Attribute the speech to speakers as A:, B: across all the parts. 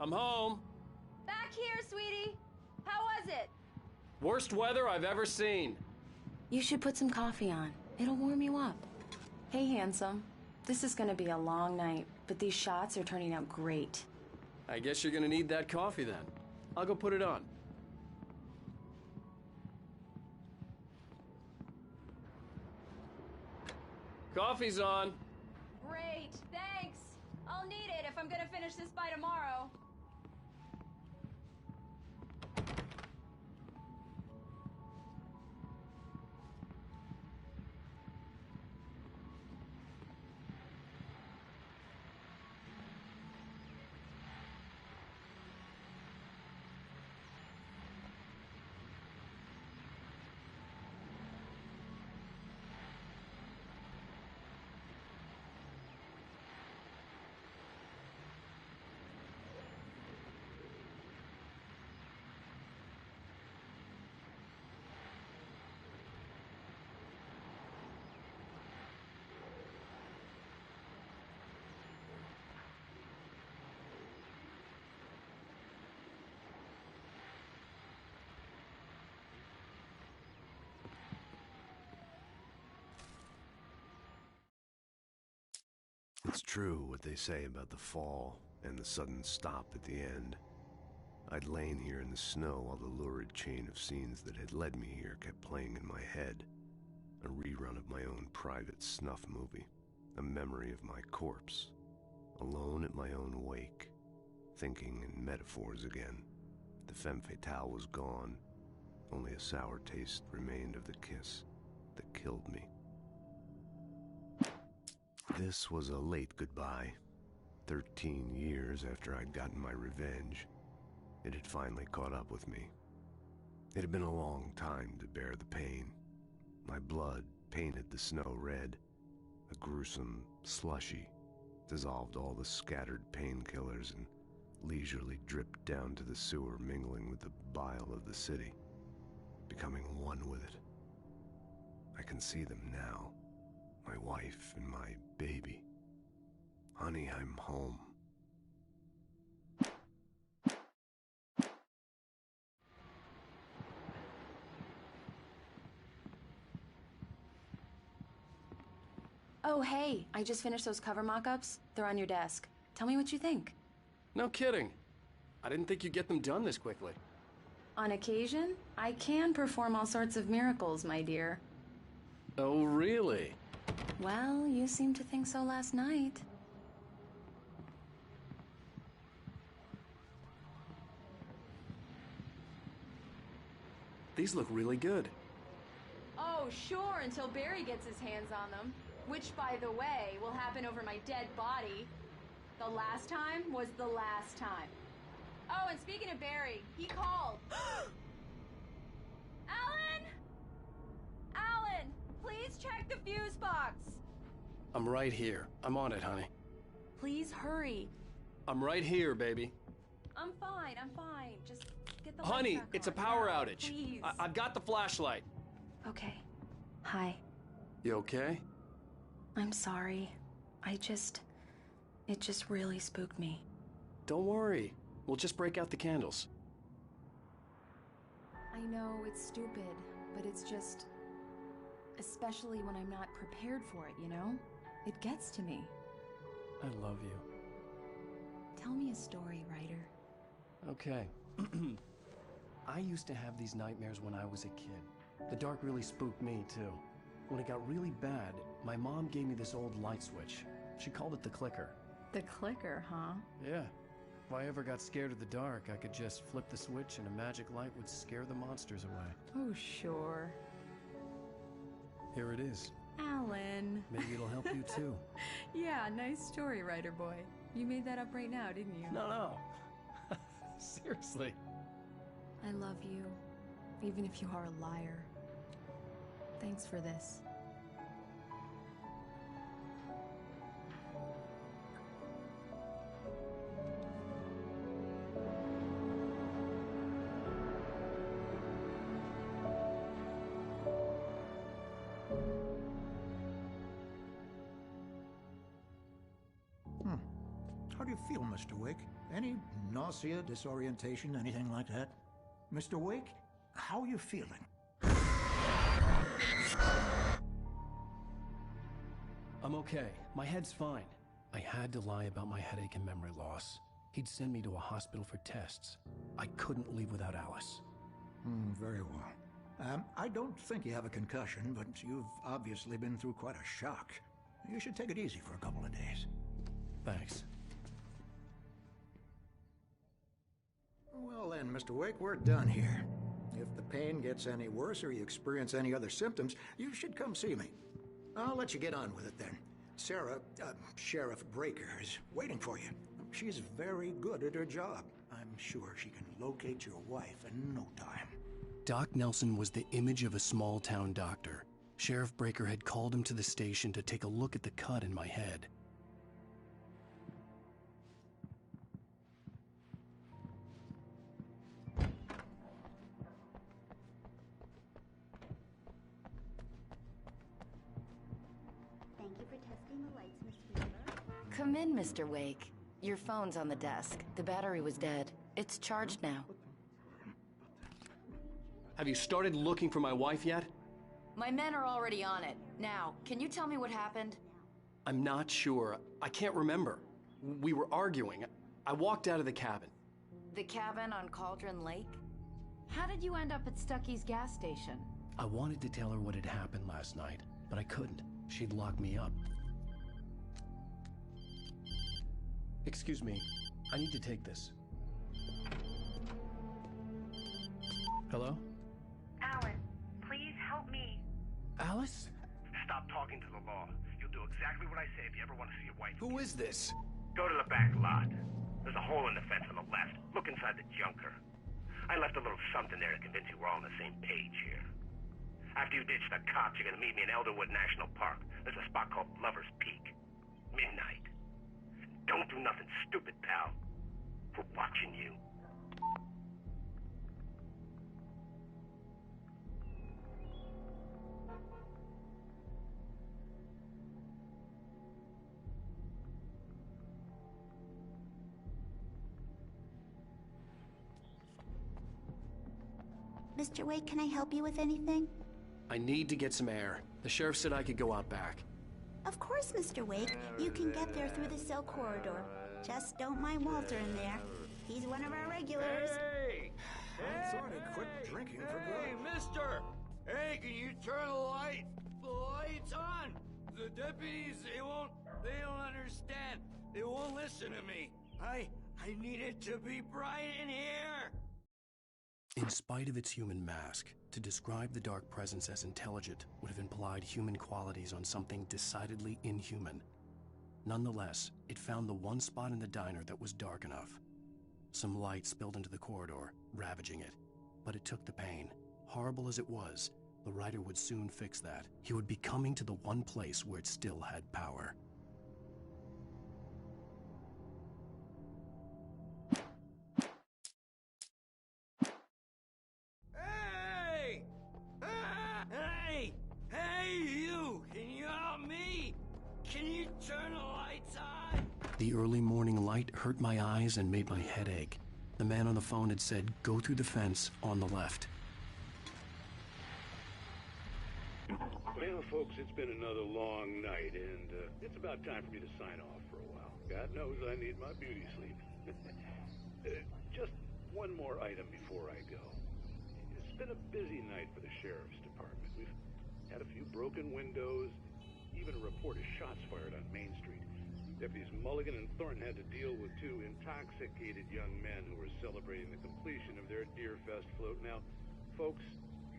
A: I'm home.
B: Back here, sweetie. How was it?
A: Worst weather I've ever seen.
C: You should put some coffee on. It'll warm you up. Hey, handsome. This is gonna be a long night, but these shots are turning out great.
A: I guess you're gonna need that coffee then. I'll go put it on. Coffee's on.
B: Great, thanks. I'll need it if I'm gonna finish this by tomorrow.
D: It's true what they say about the fall and the sudden stop at the end. I'd lain here in the snow while the lurid chain of scenes that had led me here kept playing in my head. A rerun of my own private snuff movie. A memory of my corpse. Alone at my own wake. Thinking in metaphors again. The femme fatale was gone. Only a sour taste remained of the kiss that killed me. This was a late goodbye. 13 years after I'd gotten my revenge, it had finally caught up with me. It had been a long time to bear the pain. My blood painted the snow red. A gruesome slushy dissolved all the scattered painkillers and leisurely dripped down to the sewer, mingling with the bile of the city, becoming one with it. I can see them now. My wife and my baby. Honey, I'm home.
C: Oh, hey, I just finished those cover mock-ups. They're on your desk. Tell me what you think.
A: No kidding. I didn't think you'd get them done this quickly.
C: On occasion, I can perform all sorts of miracles, my dear.
A: Oh, really?
C: Well, you seemed to think so last night.
A: These look really good.
B: Oh, sure, until Barry gets his hands on them. Which, by the way, will happen over my dead body. The last time was the last time. Oh, and speaking of Barry, he called. Alan! Alan, please check the fuse box.
A: I'm right here. I'm on it, honey.
B: Please hurry.
A: I'm right here, baby.
B: I'm fine, I'm fine. Just get the
A: Honey,
B: lights back
A: it's a
B: on.
A: power
B: Now,
A: outage.
B: Please.
A: I've got the flashlight.
C: Okay. Hi.
A: You okay?
C: I'm sorry. It just really spooked me.
A: Don't worry. We'll just break out the candles.
C: I know it's stupid, but it's just... Especially when I'm not prepared for it, you know? It gets to me.
A: I love you.
C: Tell me a story, writer.
A: Okay. I used to have these nightmares when I was a kid. The dark really spooked me, too. When it got really bad, my mom gave me this old light switch. She called it the clicker.
C: The clicker, huh?
A: Yeah. If I ever got scared of the dark, I could just flip the switch and a magic light would scare the monsters away.
C: Oh, sure.
A: Here it is.
C: Alan.
A: Maybe it'll help you, too.
C: Yeah, nice story, writer boy. You made that up right now, didn't you?
A: No. Seriously.
C: I love you, even if you are a liar. Thanks for this.
E: How do you feel, Mr. Wake? Any nausea, disorientation, anything like that? Mr. Wake, how are you feeling?
A: I'm okay. My head's fine. I had to lie about my headache and memory loss. He'd send me to a hospital for tests. I couldn't leave without Alice.
E: Very well. I don't think you have a concussion, but you've obviously been through quite a shock. You should take it easy for a couple of days.
A: Thanks.
E: Well then, Mr. Wake, we're done here. If the pain gets any worse or you experience any other symptoms, you should come see me. I'll let you get on with it then. Sarah, Sheriff Breaker, is waiting for you. She's very good at her job. I'm sure she can locate your wife in no time.
A: Doc Nelson was the image of a small-town doctor. Sheriff Breaker had called him to the station to take a look at the cut in my head.
F: Thank you for testing the lights, Miss Weaver.
C: Come in, Mr. Wake. Your phone's on the desk. The battery was dead. It's charged now.
A: Have you started looking for my wife yet?
C: My men are already on it. Now, can you tell me what happened?
A: I'm not sure. I can't remember. We were arguing. I walked out of the cabin.
C: The cabin on Cauldron Lake? How did you end up at Stucky's gas station?
A: I wanted to tell her what had happened last night, but I couldn't. She'd lock me up. Excuse me. I need to take this. Hello?
G: Alan, please help me.
A: Alice?
H: Stop talking to the law. You'll do exactly what I say if you ever want to see your wife.
A: Who is this?
H: Go to the back lot. There's a hole in the fence on the left. Look inside the junker. I left a little something there to convince you we're all on the same page here. After you ditch the cops, you're gonna meet me in Elderwood National Park. There's a spot called Lover's Peak. Midnight. Don't do nothing stupid, pal. We're watching you.
F: Mr. Wake, can I help you with anything?
A: I need to get some air. The sheriff said I could go out back.
F: Of course, Mr. Wake. You can get there through the cell corridor. Just don't mind Walter in there. He's one of our regulars.
I: Hey!
E: I thought he quit drinking for
I: Hey,
E: good.
I: mister! Hey, can you turn the lights on? The deputies, they don't understand. They won't listen to me. I need it to be bright in here.
A: In spite of its human mask, to describe the dark presence as intelligent would have implied human qualities on something decidedly inhuman. Nonetheless, it found the one spot in the diner that was dark enough. Some light spilled into the corridor, ravaging it. But it took the pain. Horrible as it was, the writer would soon fix that. He would be coming to the one place where it still had power.
I: Hey! Hey, you! Can you help me? Can you turn the lights on?
A: The early morning light hurt my eyes and made my head ache. The man on the phone had said, "Go through the fence on the left."
J: Well, folks, it's been another long night, and it's about time for me to sign off for a while. God knows I need my beauty sleep. Just one more item before I go. It's been a busy night for the sheriff's department. We've had a few broken windows, even a report of shots fired on Main Street. Deputies Mulligan and Thornton had to deal with two intoxicated young men who were celebrating the completion of their Deerfest float. Now, folks,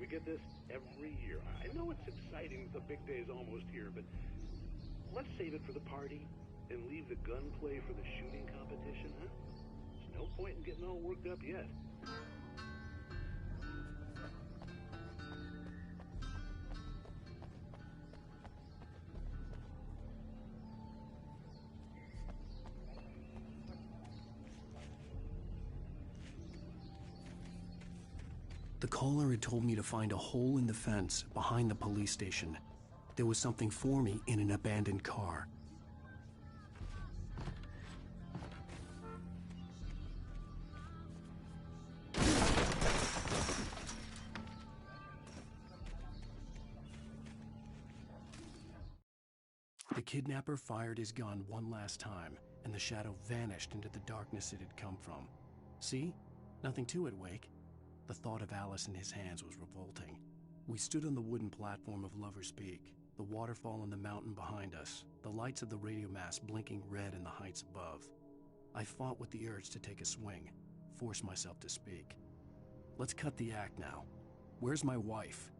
J: we get this every year. I know it's exciting, the big day's almost here, but let's save it for the party and leave the gunplay for the shooting competition, huh? There's no point in getting all worked up yet.
A: The caller had told me to find a hole in the fence behind the police station. There was something for me in an abandoned car. The kidnapper fired his gun one last time, and the shadow vanished into the darkness it had come from. See? Nothing to it, Wake. The thought of Alice in his hands was revolting. We stood on the wooden platform of Lover's Peak, the waterfall on the mountain behind us, the lights of the radio mast blinking red in the heights above. I fought with the urge to take a swing, force myself to speak. Let's cut the act now. Where's my wife?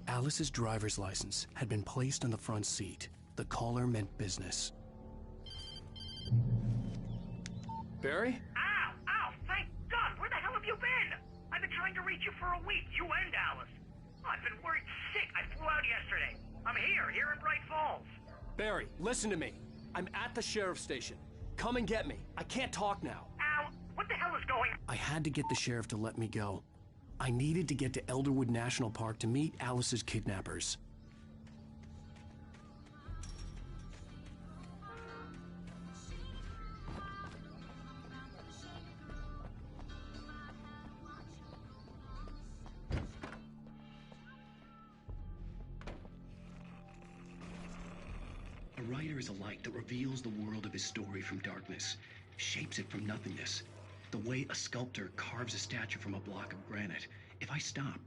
A: Alice's driver's license had been placed on the front seat. The caller meant business. Barry?
H: Ow! Ow! Thank God! Where the hell have you been? I've been trying to reach you for a week, you and Alice. I've been worried sick. I flew out yesterday. I'm here in Bright Falls.
A: Barry, listen to me. I'm at the sheriff's station. Come and get me. I can't talk now.
H: Ow! What the hell is going on?
A: I had to get the sheriff to let me go. I needed to get to Elderwood National Park to meet Alice's kidnappers.
K: A writer is a light that reveals the world of his story from darkness, shapes it from nothingness. The way a sculptor carves a statue from a block of granite. If I stop,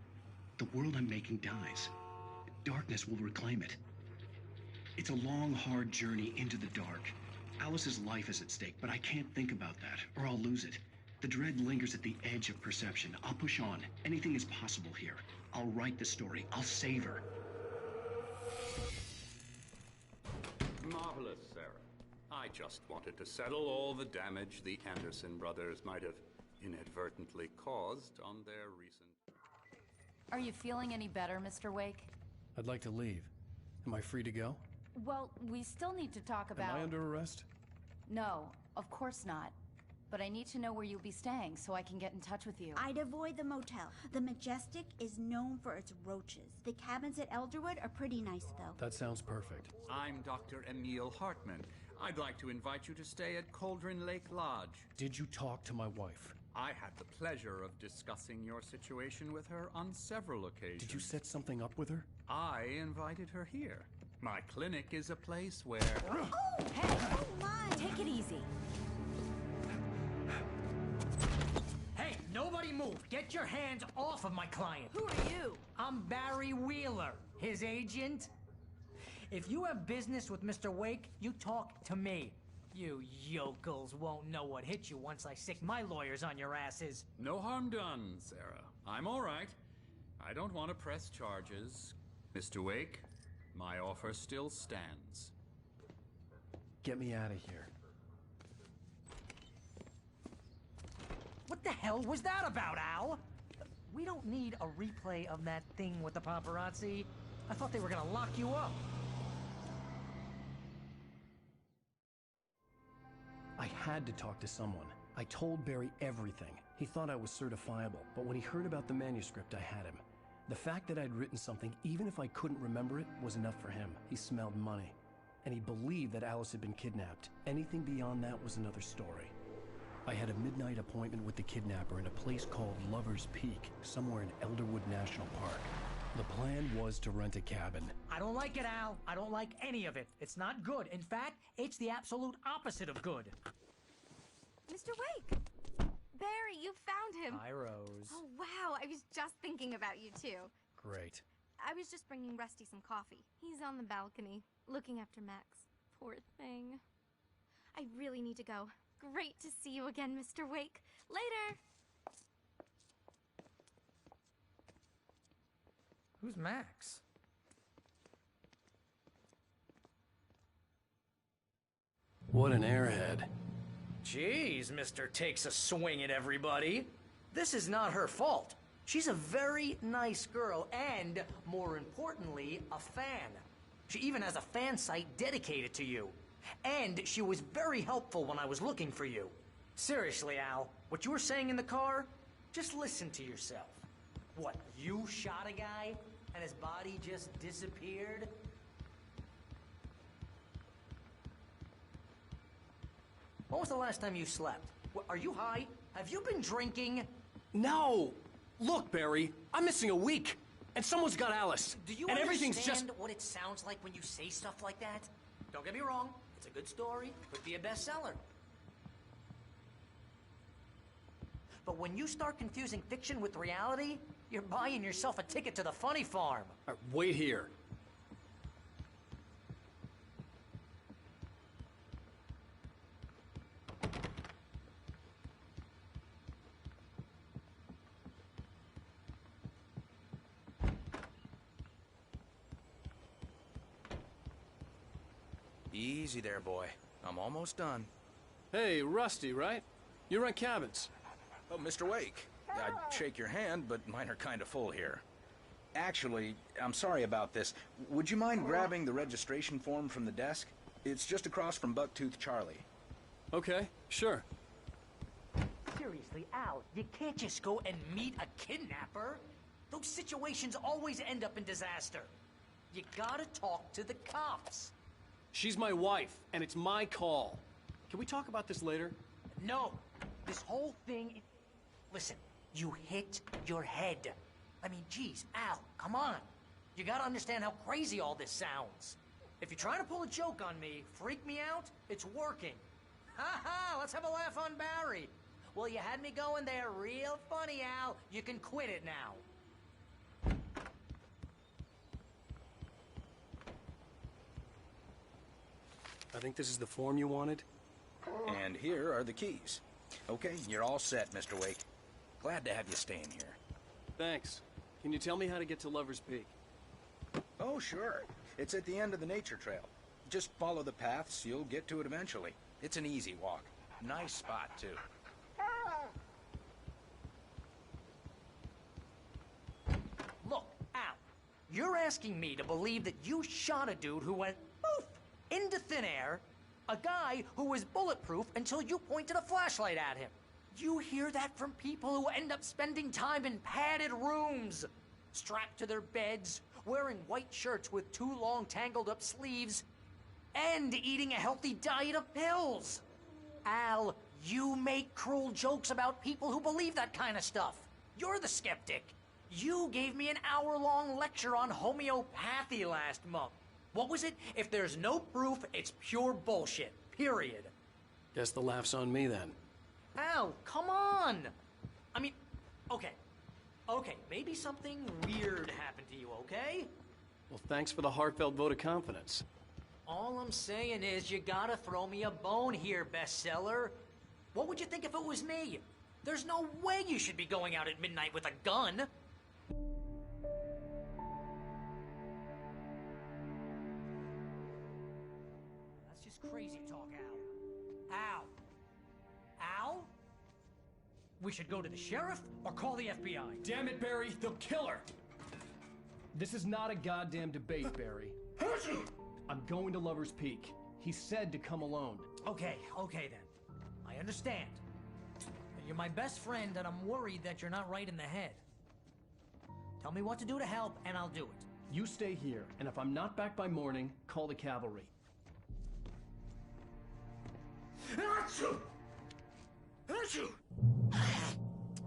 K: the world I'm making dies. Darkness will reclaim it. It's a long, hard journey into the dark. Alice's life is at stake, but I can't think about that, or I'll lose it. The dread lingers at the edge of perception. I'll push on. Anything is possible here. I'll write the story. I'll save her.
J: Marvelous, Sarah. I just wanted to settle all the damage the Anderson brothers might have inadvertently caused on their recent...
L: Are you feeling any better, Mr. Wake?
A: I'd like to leave. Am I free to go?
L: Well, we still need to talk about...
A: Am I under arrest?
L: No, of course not. But I need to know where you'll be staying so I can get in touch with you.
F: I'd avoid the motel. The Majestic is known for its roaches. The cabins at Elderwood are pretty nice, though.
A: That sounds perfect.
M: I'm Dr. Emil Hartman. I'd like to invite you to stay at Cauldron Lake Lodge.
A: Did you talk to my wife?
M: I had the pleasure of discussing your situation with her on several occasions.
A: Did you set something up with her?
M: I invited her here. My clinic is a place where...
F: Oh, hey, oh my!
L: Take it easy.
N: Hey, nobody move! Get your hands off of my client!
L: Who are you?
N: I'm Barry Wheeler, his agent. If you have business with Mr. Wake, you talk to me. You yokels won't know what hit you once I stick my lawyers on your asses.
M: No harm done, Sarah. I'm all right. I don't want to press charges. Mr. Wake, my offer still stands.
A: Get me out of here.
N: What the hell was that about, Al? We don't need a replay of that thing with the paparazzi. I thought they were gonna lock you up.
A: I had to talk to someone. I told Barry everything. He thought I was certifiable, but when he heard about the manuscript, I had him. The fact that I'd written something, even if I couldn't remember it, was enough for him. He smelled money. And he believed that Alice had been kidnapped. Anything beyond that was another story. I had a midnight appointment with the kidnapper in a place called Lover's Peak, somewhere in Elderwood National Park. The plan was to rent a cabin.
N: I don't like it, Al. I don't like any of it. It's not good. In fact, it's the absolute opposite of good.
O: Mr. Wake! Barry, you found him!
N: Hi, Rose.
O: Oh, wow. I was just thinking about you, too.
A: Great.
O: I was just bringing Rusty some coffee. He's on the balcony, looking after Max. Poor thing. I really need to go. Great to see you again, Mr. Wake. Later!
N: Who's Max?
A: What an airhead.
N: Jeez, Mr. Takes a swing at everybody. This is not her fault. She's a very nice girl and, more importantly, a fan. She even has a fan site dedicated to you. And she was very helpful when I was looking for you. Seriously, Al, what you were saying in the car, just listen to yourself. What, you shot a guy and his body just disappeared? When was the last time you slept? Are you high? Have you been drinking?
A: No! Look, Barry, I'm missing a week. And someone's got Alice.
N: Do you
A: and everything's
N: understand
A: just...
N: what it sounds like when you say stuff like that? Don't get me wrong. It's a good story. Could be a bestseller. But when you start confusing fiction with reality, you're buying yourself a ticket to the funny farm.
A: Wait here.
P: Easy there, boy. I'm almost done.
A: Hey, Rusty, right? You rent cabins.
P: Oh, Mr. Wake. I'd shake your hand, but mine are kind of full here. Actually, I'm sorry about this. Would you mind grabbing the registration form from the desk? It's just across from Bucktooth Charlie.
A: Okay, sure.
N: Seriously, Al, you can't just go and meet a kidnapper. Those situations always end up in disaster. You gotta talk to the cops.
A: She's my wife, and it's my call. Can we talk about this later?
N: No. This whole thing... Listen, you hit your head. I mean, geez, Al, come on. You gotta understand how crazy all this sounds. If you're trying to pull a joke on me, freak me out, it's working. Ha ha, let's have a laugh on Barry. Well, you had me going there real funny, Al. You can quit it now.
A: I think this is the form you wanted.
P: And here are the keys. Okay, you're all set, Mr. Wake. Glad to have you staying here.
A: Thanks. Can you tell me how to get to Lover's Peak?
P: Oh, sure. It's at the end of the nature trail. Just follow the paths, you'll get to it eventually. It's an easy walk. Nice spot, too.
N: Look, Al, you're asking me to believe that you shot a dude who went poof into thin air, a guy who was bulletproof until you pointed a flashlight at him. You hear that from people who end up spending time in padded rooms, strapped to their beds, wearing white shirts with too long tangled up sleeves, and eating a healthy diet of pills. Al, you make cruel jokes about people who believe that kind of stuff. You're the skeptic. You gave me an hour-long lecture on homeopathy last month. What was it? If there's no proof, it's pure bullshit. Period.
A: Guess the laugh's on me then.
N: Al, come on! I mean, okay. Okay, maybe something weird happened to you, okay?
A: Well, thanks for the heartfelt vote of confidence.
N: All I'm saying is you gotta throw me a bone here, bestseller. What would you think if it was me? There's no way you should be going out at midnight with a gun. That's just crazy talk, Al. Al? Al? We should go to the sheriff or call the FBI.
A: Damn it, Barry, they'll kill her! This is not a goddamn debate, Barry. I'm going to Lover's Peak. He said to come alone.
N: Okay then. I understand. You're my best friend, and I'm worried that you're not right in the head. Tell me what to do to help, and I'll do it.
A: You stay here, and if I'm not back by morning, call the cavalry.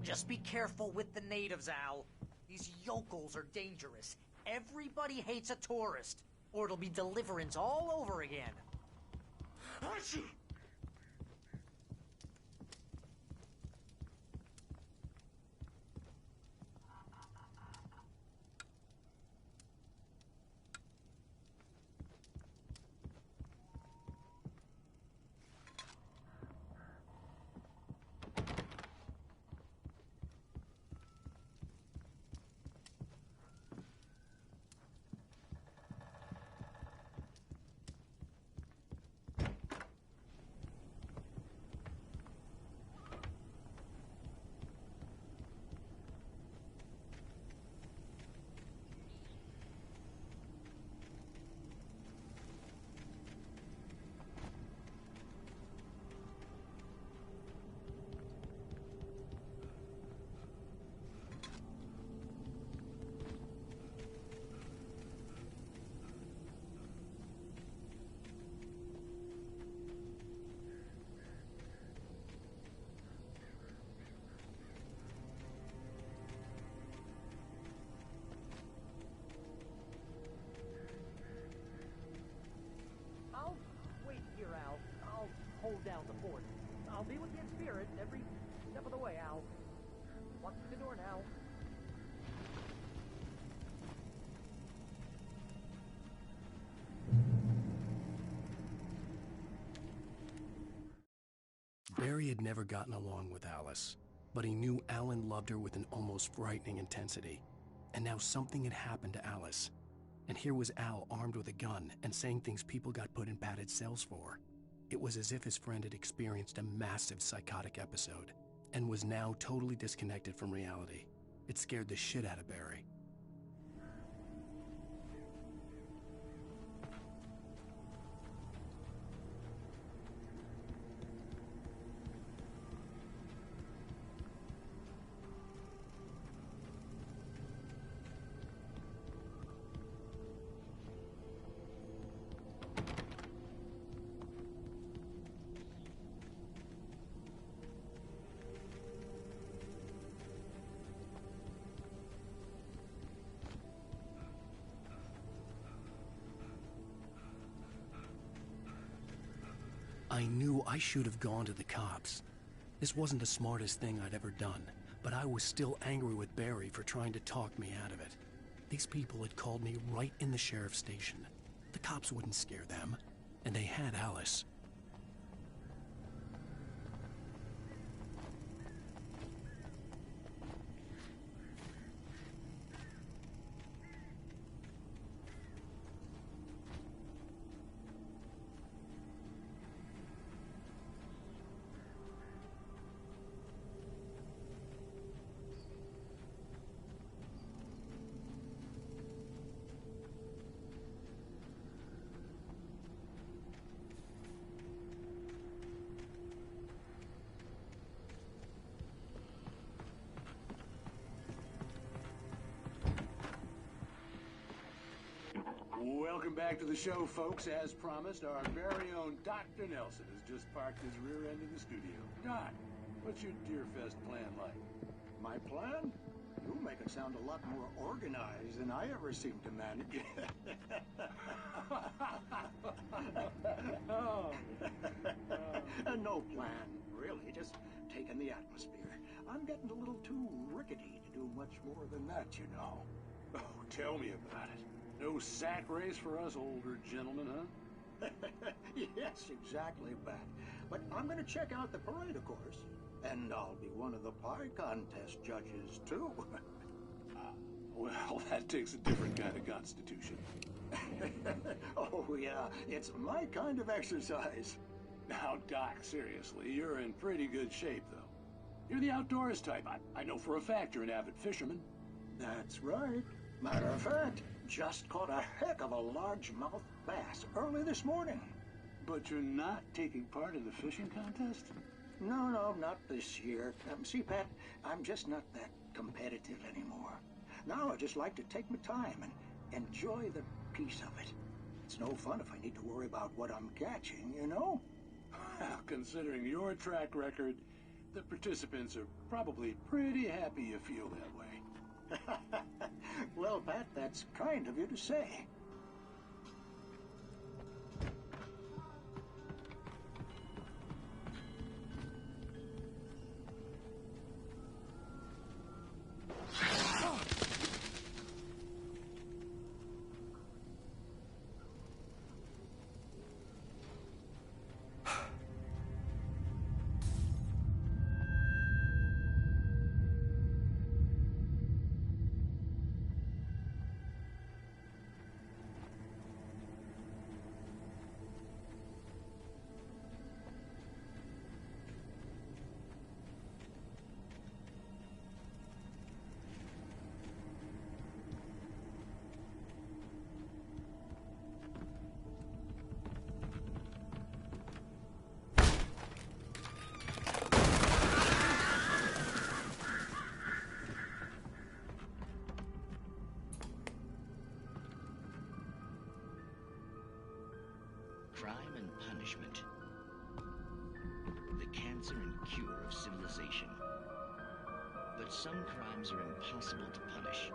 N: Just be careful with the natives, Al. These yokels are dangerous. Everybody hates a tourist, or it'll be Deliverance all over again.
Q: down the fort. I'll be with you in spirit every step of the way, Al. Walk through the door now.
A: Barry had never gotten along with Alice, but he knew Alan loved her with an almost frightening intensity. And now something had happened to Alice. And here was Al armed with a gun and saying things people got put in padded cells for. It was as if his friend had experienced a massive psychotic episode and was now totally disconnected from reality. It scared the shit out of Barry. I knew I should have gone to the cops. This wasn't the smartest thing I'd ever done, but I was still angry with Barry for trying to talk me out of it. These people had called me right in the sheriff's station. The cops wouldn't scare them, and they had Alice.
J: Welcome back to the show, folks. As promised, our very own Dr. Nelson has just parked his rear end in the studio. Doc, what's your Deerfest plan like?
E: My plan? You make it sound a lot more organized than I ever seem to manage. No plan, really. Just taking the atmosphere. I'm getting a little too rickety to do much more than that, you know.
J: Oh, tell me about it. No sack race for us older gentlemen, huh?
E: Yes, exactly, Pat. But I'm going to check out the parade, of course. And I'll be one of the pie contest judges, too.
J: Well, that takes a different kind of constitution.
E: Oh, yeah. It's my kind of exercise.
J: Now, Doc, seriously, you're in pretty good shape, though. You're the outdoors type. I know for a fact you're an avid fisherman.
E: That's right. Matter of fact, just caught a heck of a largemouth bass early this morning.
J: But you're not taking part in the fishing contest?
E: No, not this year. See, Pat, I'm just not that competitive anymore. Now I just like to take my time and enjoy the peace of it. It's no fun if I need to worry about what I'm catching, you know?
J: Well, considering your track record, the participants are probably pretty happy you feel that way.
E: Well, Pat, that's kind of you to say.
K: Crime and punishment. The cancer and cure of civilization. But some crimes are impossible to punish,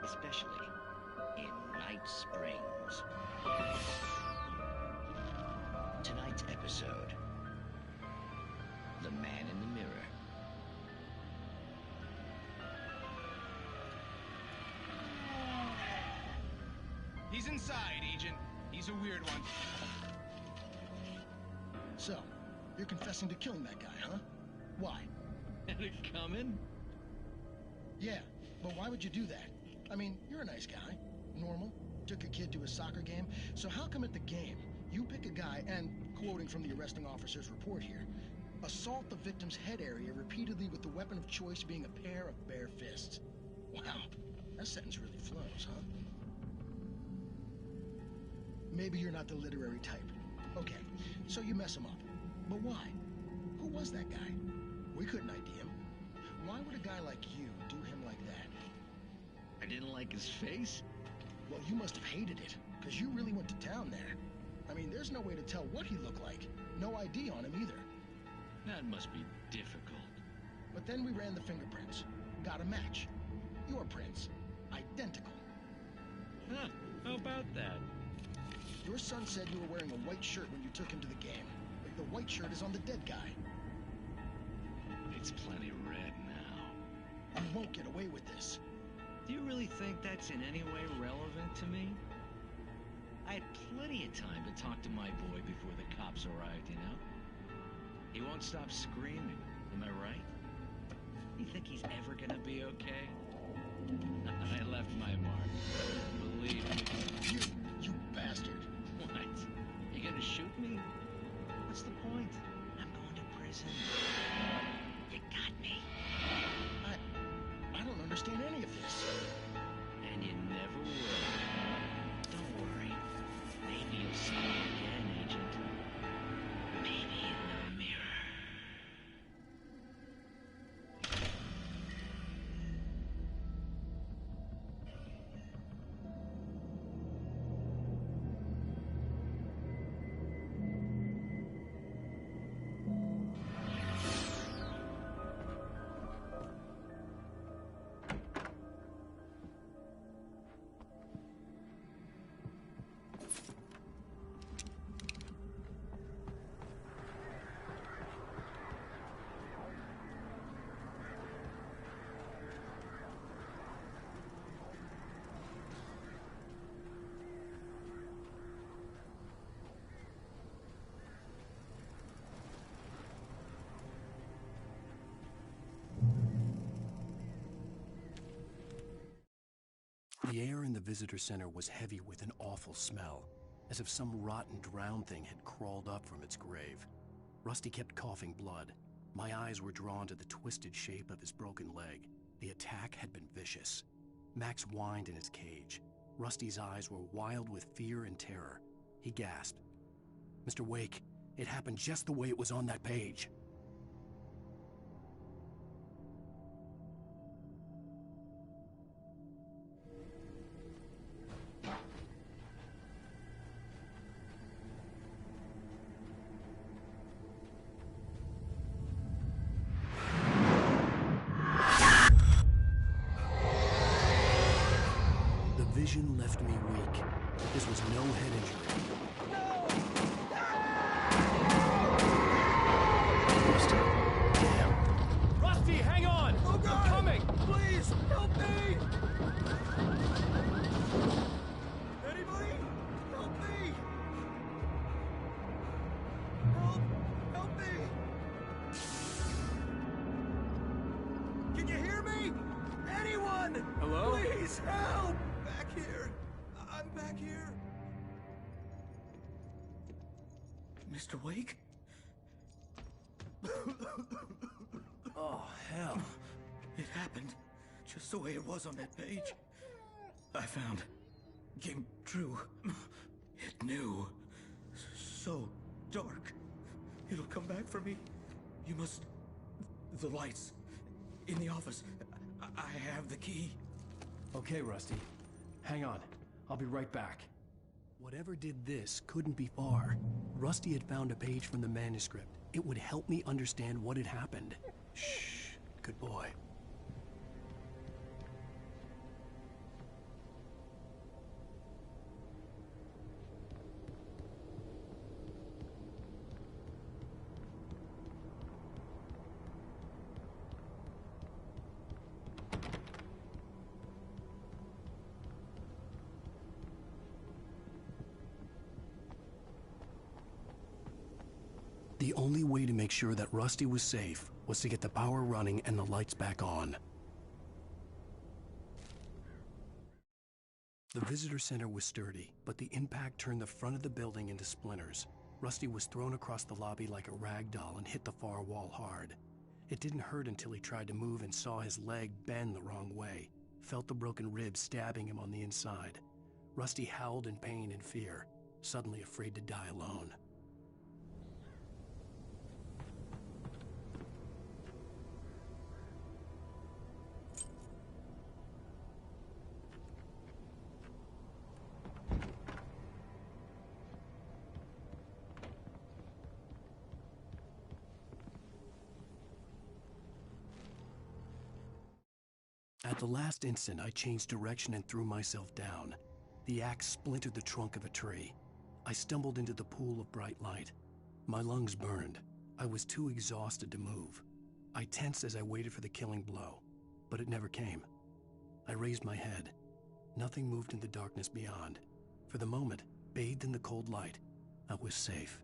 K: especially in Night Springs. Tonight's episode,
R: The man in the mirror.
S: He's inside, Agent. He's a weird one.
T: So, you're confessing to killing that guy, huh? Why?
R: Had it coming?
T: Yeah, but why would you do that? I mean, you're a nice guy. Normal. Took a kid to a soccer game. So how come at the game, you pick a guy and, quoting from the arresting officer's report here, assault the victim's head area repeatedly with the weapon of choice being a pair of bare fists? Wow, that sentence really flows, huh? Maybe you're not the literary type. Okay, so you mess him up. But why? Who was that guy? We couldn't ID him. Why would a guy like you do him like that?
R: I didn't like his face?
T: Well, you must have hated it, because you really went to town there. I mean, there's no way to tell what he looked like. No ID on him either.
R: That must be difficult.
T: But then we ran the fingerprints. Got a match. Your prints. Identical.
R: Huh, how about that?
T: Your son said you were wearing a white shirt when you took him to the game. The white shirt is on the dead guy.
R: It's plenty red now.
T: You won't get away with this.
R: Do you really think that's in any way relevant to me? I had plenty of time to talk to my boy before the cops arrived, you know? He won't stop screaming, am I right? You think he's ever gonna be okay? I left my mark. Believe me.
T: You bastard.
R: What? You gonna shoot me? What's the point? I'm going to prison. You got me.
T: I don't understand any of this.
R: And you never will. Don't worry. Maybe you'll see me again, Agent. Maybe in the mirror.
A: The air in the visitor center was heavy with an awful smell, as if some rotten drowned thing had crawled up from its grave. Rusty kept coughing blood. My eyes were drawn to the twisted shape of his broken leg. The attack had been vicious. Max whined in his cage. Rusty's eyes were wild with fear and terror. He gasped. "Mr. Wake, it happened just the way it was on that page." The vision left me weak. This was no head injury. Rusty. Damn.
S: Rusty, hang on! Oh, God. I'm coming! Please, help me! Anybody? Help me! Help me! Can you hear me? Anyone?
M: Hello?
S: Please, help! Back here. I'm back here. Mr. Wake?
A: Oh, hell.
S: It happened just the way it was on that page. I found. Came true. It knew. So dark. It'll come back for me. You must. The lights. In the office. I have the key.
A: Okay, Rusty. Hang on. I'll be right back. Whatever did this couldn't be far. Rusty had found a page from the manuscript. It would help me understand what had happened. Shh. Good boy. The only way to make sure that Rusty was safe was to get the power running and the lights back on. The visitor center was sturdy, but the impact turned the front of the building into splinters. Rusty was thrown across the lobby like a rag doll and hit the far wall hard. It didn't hurt until he tried to move and saw his leg bend the wrong way, felt the broken rib stabbing him on the inside. Rusty howled in pain and fear, suddenly afraid to die alone. At the last instant, I changed direction and threw myself down. The axe splintered the trunk of a tree. I stumbled into the pool of bright light. My lungs burned. I was too exhausted to move. I tensed as I waited for the killing blow, but it never came. I raised my head. Nothing moved in the darkness beyond. For the moment, bathed in the cold light, I was safe.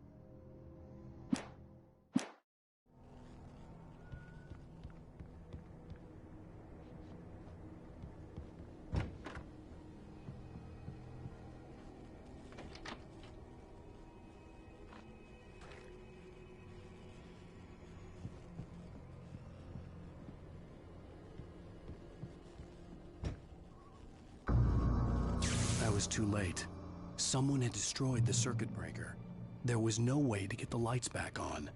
A: I was too late. Someone had destroyed the circuit breaker. There was no way to get the lights back on.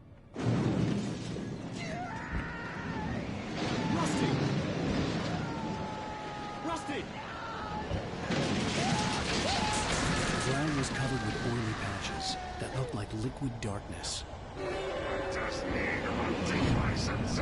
A: Rusty! Rusty! The ground was covered with oily patches that looked like liquid darkness.
U: I just need hunting licenses.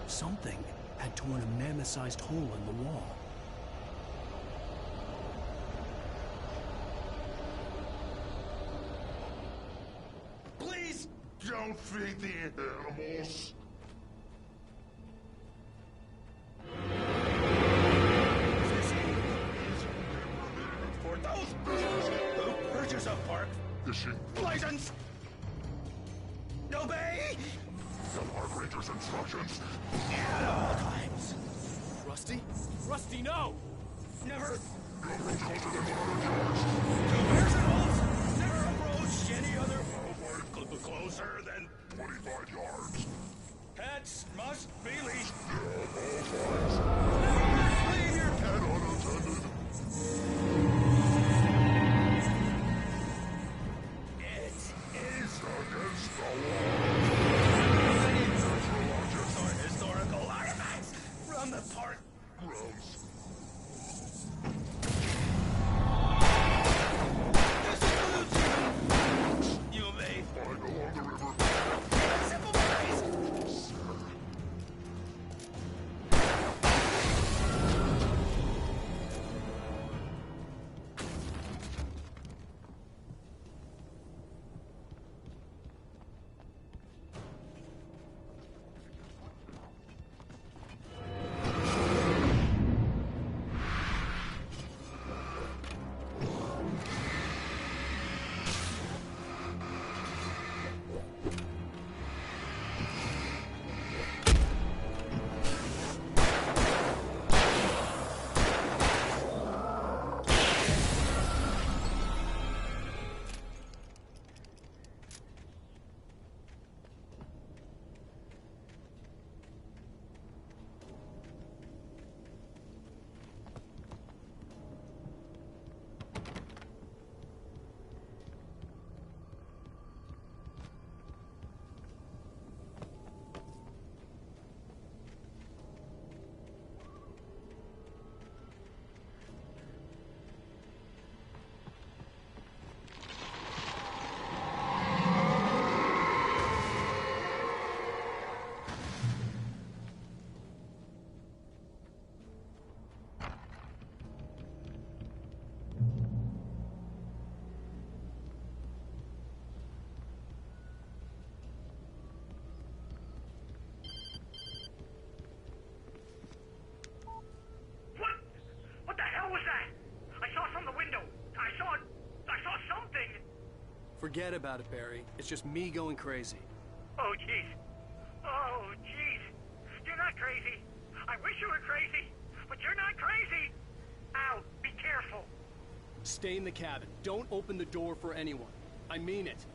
A: Something had torn a mammoth-sized hole in the wall.
U: Please don't feed the animals.
I: For those who purchase a park
U: fishing
I: license, obey
U: the park ranger's instructions
I: at all times.
A: Rusty? Rusty, no!
I: Never.
U: No roads closer than 100 yards.
I: To bears and wolves, never approach any other wildlife closer than
U: 25 yards.
I: Pets must be leashed.
U: Never
I: leave your
U: pet unattended.
I: It is
U: against the law.
I: Or historical artifacts from the park
U: grounds.
I: You may
U: find along the river.
I: Simple phrase.
A: Forget about it, Barry. It's just me going crazy.
H: Oh, jeez. Oh, jeez. You're not crazy. I wish you were crazy, but you're not crazy. Al, be careful.
A: Stay in the cabin. Don't open the door for anyone. I mean it.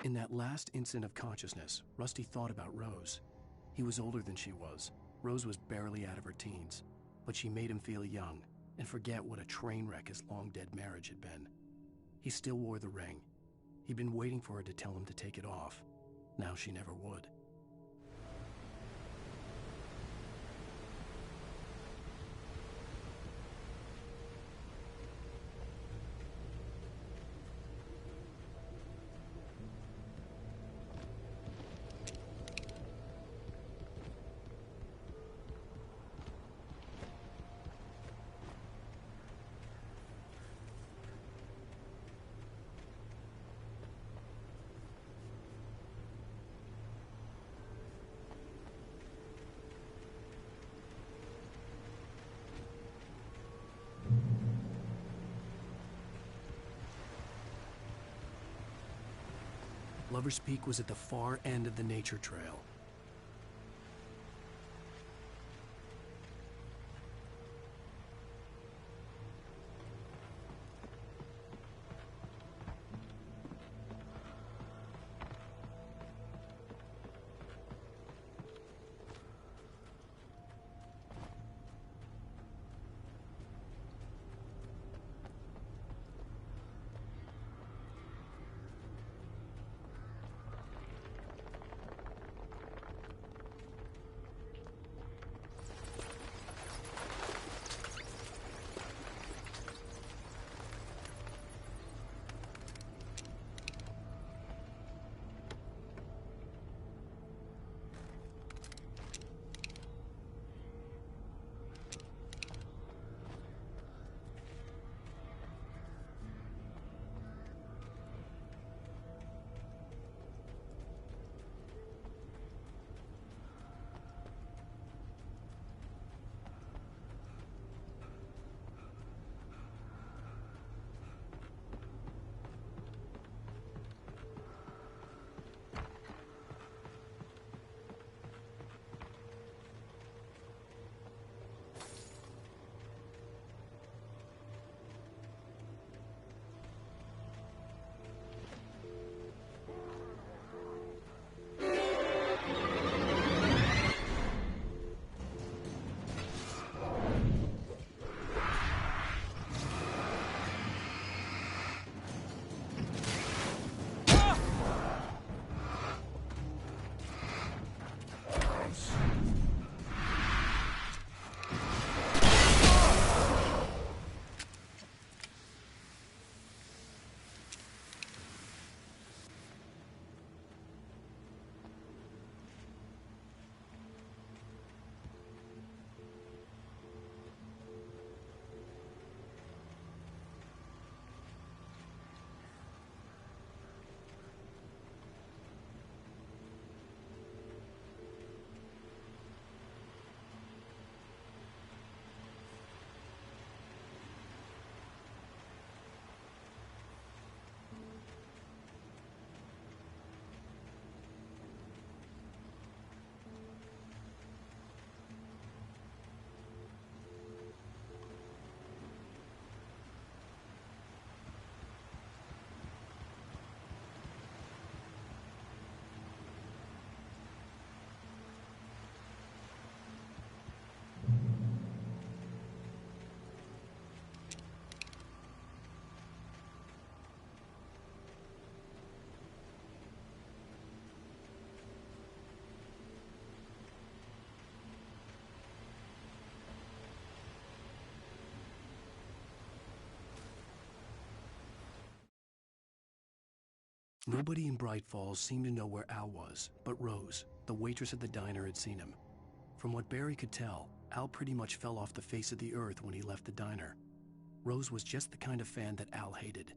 A: In that last instant of consciousness, Rusty thought about Rose. He was older than she was. Rose was barely out of her teens, but she made him feel young and forget what a train wreck his long-dead marriage had been. He still wore the ring. He'd been waiting for her to tell him to take it off. Now she never would. Lover's Peak was at the far end of the nature trail. Nobody in Bright Falls seemed to know where Al was, but Rose, the waitress at the diner, had seen him. From what Barry could tell, Al pretty much fell off the face of the earth when he left the diner. Rose was just the kind of fan that Al hated,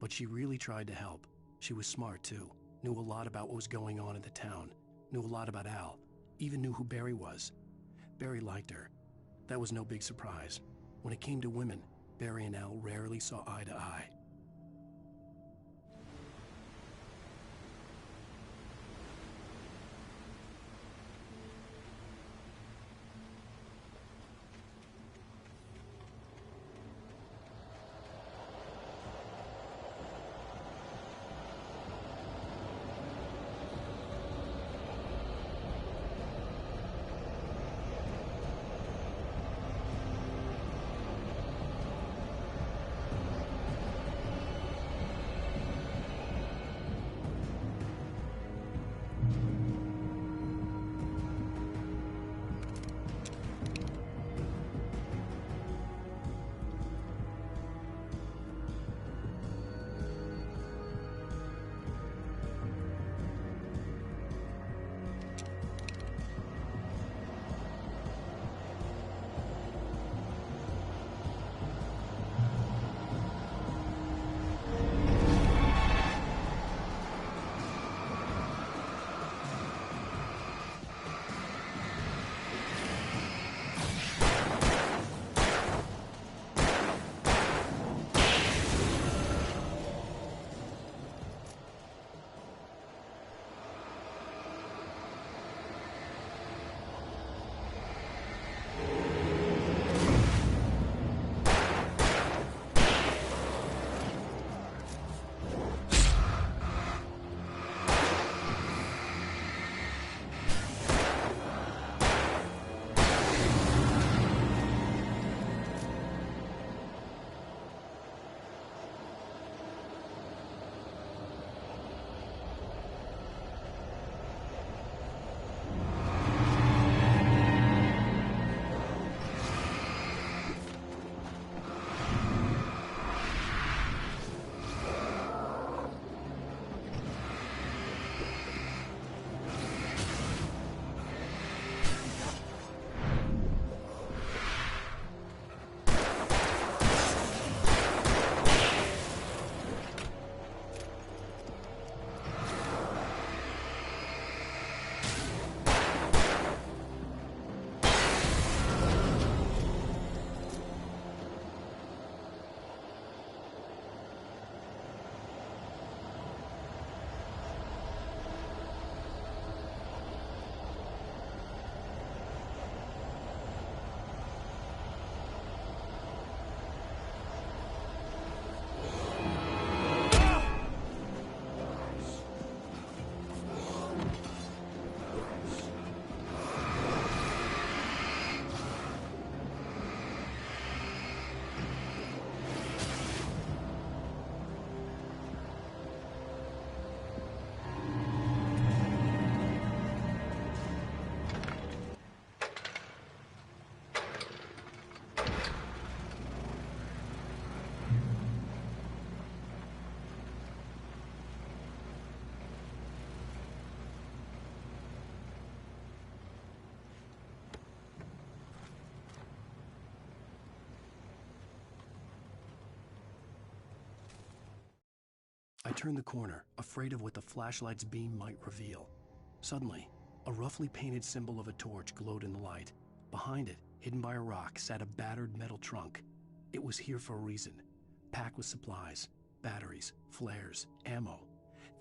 A: but she really tried to help. She was smart, too, knew a lot about what was going on in the town, knew a lot about Al, even knew who Barry was. Barry liked her. That was no big surprise. When it came to women, Barry and Al rarely saw eye to eye. I turned the corner, afraid of what the flashlight's beam might reveal. Suddenly, a roughly painted symbol of a torch glowed in the light. Behind it, hidden by a rock, sat a battered metal trunk. It was here for a reason, packed with supplies, batteries, flares, ammo,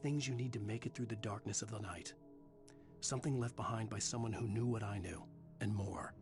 A: things you need to make it through the darkness of the night. Something left behind by someone who knew what I knew, and more.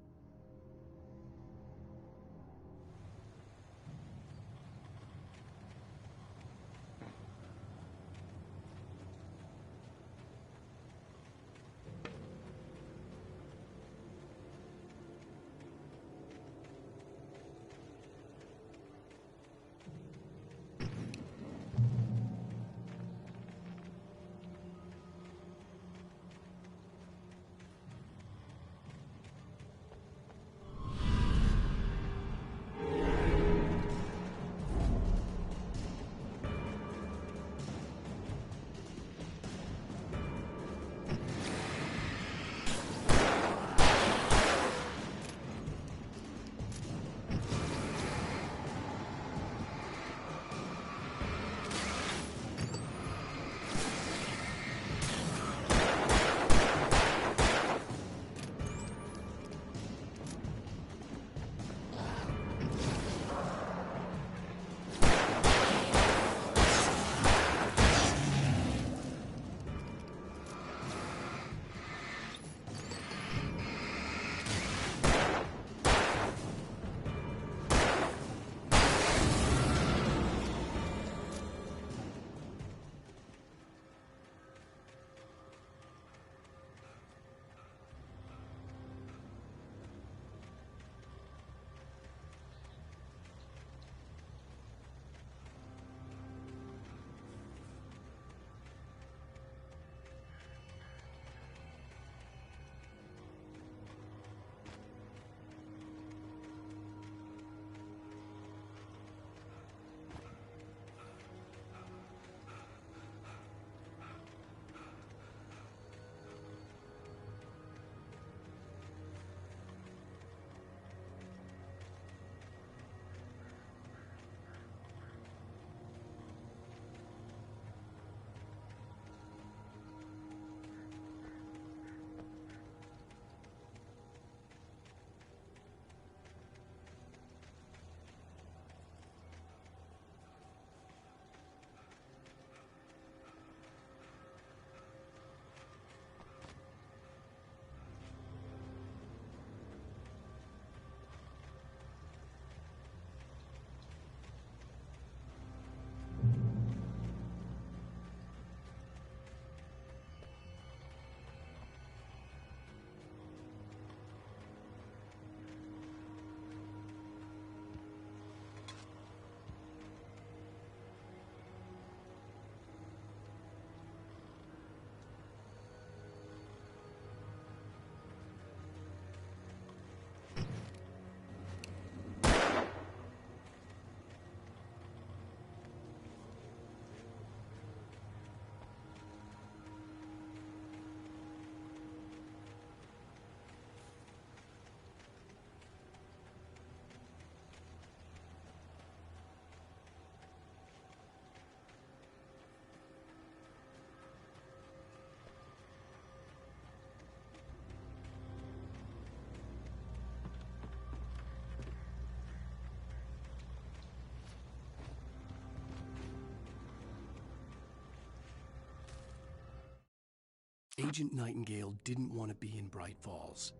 A: Agent Nightingale didn't want to be in Bright Falls.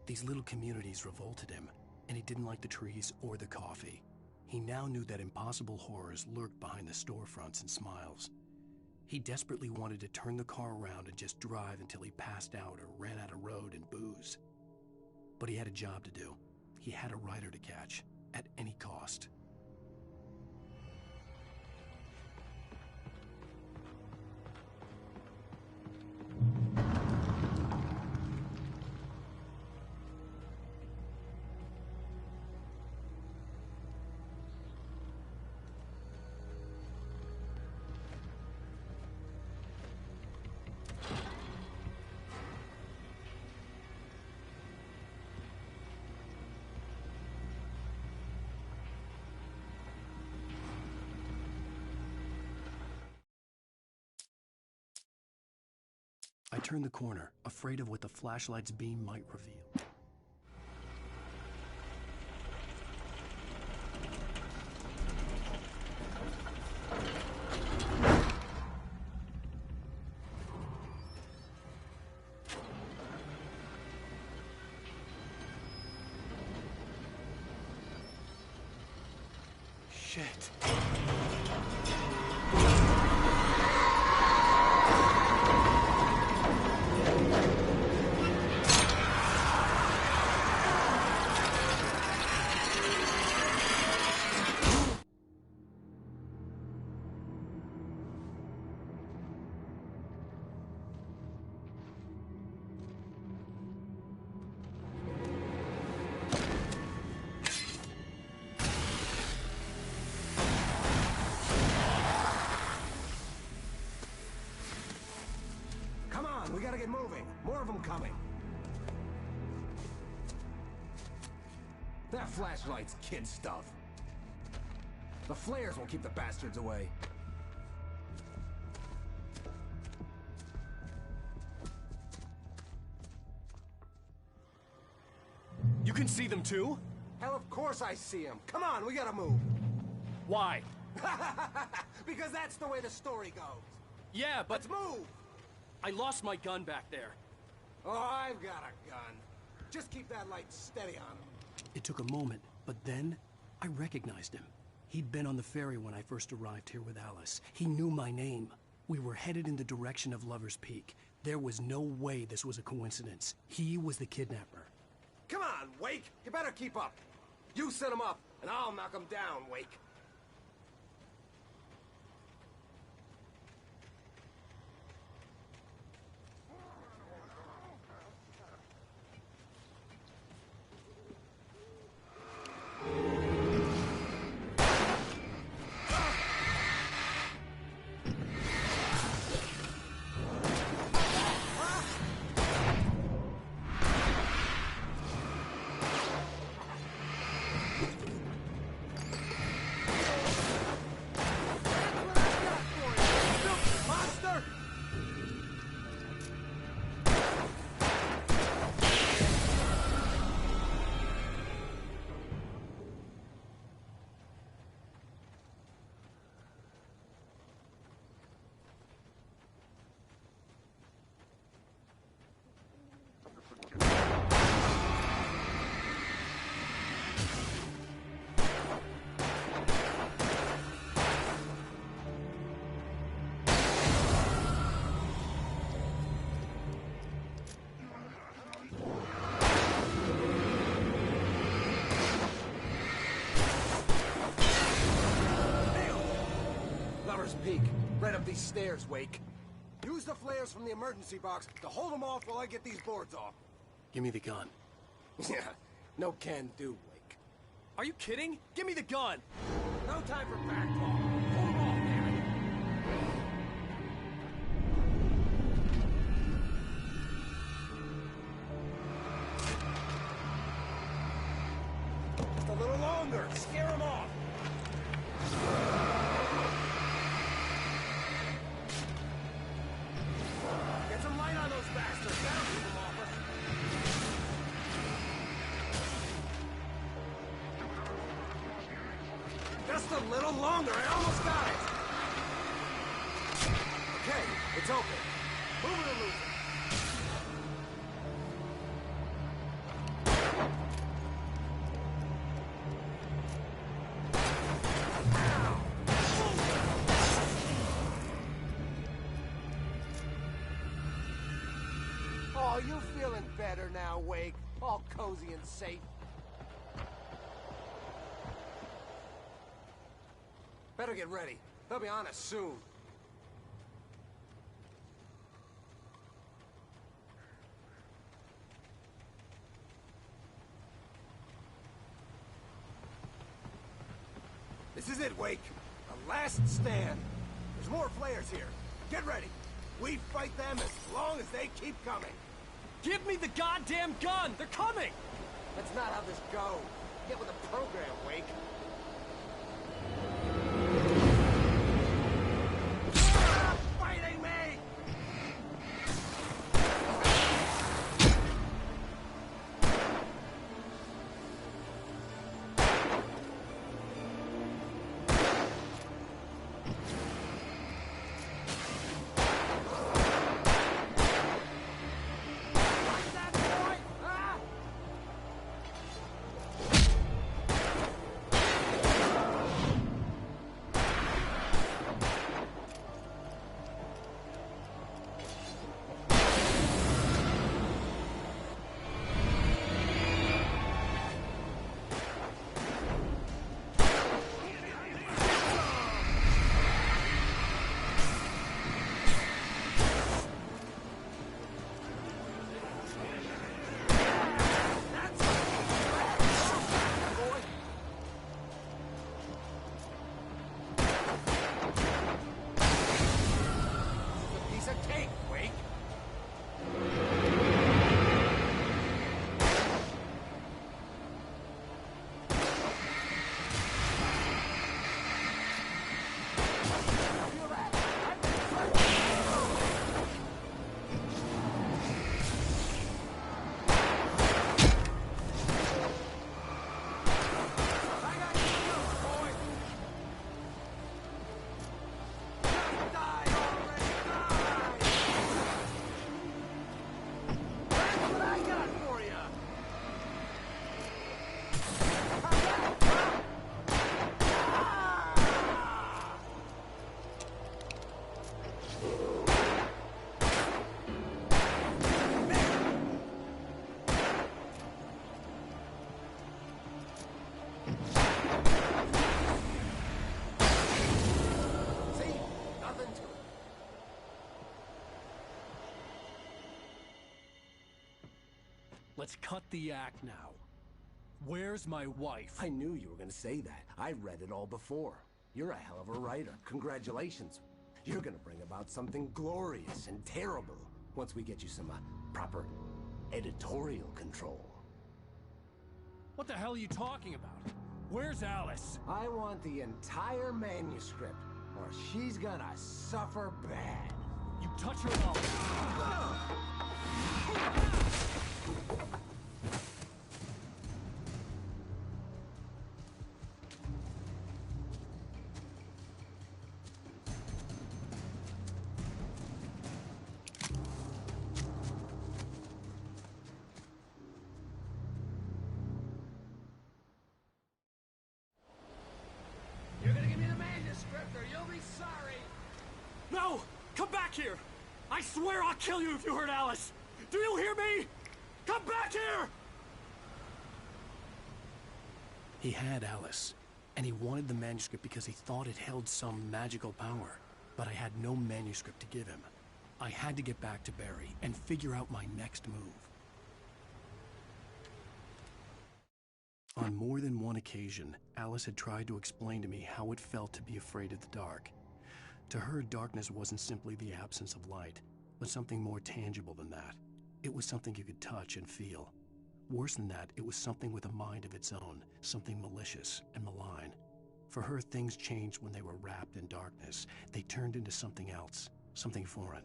A: These little communities revolted him, and he didn't like the trees or the coffee. He now knew that impossible horrors lurked behind the storefronts and smiles. He desperately wanted to turn the car around and just drive until he passed out or ran out of road and booze. But he had a job to do. He had a rider to catch, at any cost. I turned the corner, afraid of what the flashlight's beam might reveal. Shit.
D: We gotta get moving. More of them coming. That flashlight's kid stuff. The flares won't keep the bastards away.
A: You can see them too?
D: Hell, of course I see them. Come on, we gotta move.
A: Why?
D: Because that's the way the story goes.
A: Yeah, but...
D: Let's move!
A: I lost my gun back there.
D: Oh, I've got a gun. Just keep that light steady on him.
A: It took a moment, but then I recognized him. He'd been on the ferry when I first arrived here with Alice. He knew my name. We were headed in the direction of Lover's Peak. There was no way this was a coincidence. He was the kidnapper.
D: Come on, Wake! You better keep up. You set him up, and I'll knock him down, Wake. Peak. Right up these stairs, Wake. Use the flares from the emergency box to hold them off while I get these boards off.
A: Give me the gun.
D: Yeah, no can do, Wake.
A: Are you kidding? Give me the gun!
D: No time for backtalk. Hold them off, damn it. Just a little longer. Scare them off. Get some light on those bastards. That'll keep them off us. Just a little longer. I almost got it. Okay, it's open. Move it or lose it. you feeling better now, Wake? All cozy and safe? Better get ready. They'll be on us soon. This is it, Wake. The last stand. There's more flares here. Get ready. We fight them as long as they keep coming.
A: Give me the goddamn gun! They're coming!
D: That's not how this goes. Get with the program, Wake. Stop fighting me!
A: Let's cut the act now. Where's my wife?
D: I knew you were gonna say that. I read it all before. You're a hell of a writer. Congratulations. You're gonna bring about something glorious and terrible once we get you some proper editorial control.
A: What the hell are you talking about? Where's Alice?
D: I want the entire manuscript, or she's gonna suffer bad.
A: You touch her mouth.
D: You're gonna give me the manuscript, or you'll be sorry.
A: No! Come back here! I swear I'll kill you if you hurt Alice! Do you hear me? Come back here! He had Alice, and he wanted the manuscript because he thought it held some magical power. But I had no manuscript to give him. I had to get back to Barry and figure out my next move. On more than one occasion, Alice had tried to explain to me how it felt to be afraid of the dark. To her, darkness wasn't simply the absence of light, but something more tangible than that. It was something you could touch and feel. Worse than that, it was something with a mind of its own, something malicious and malign. For her, things changed when they were wrapped in darkness. They turned into something else, something foreign,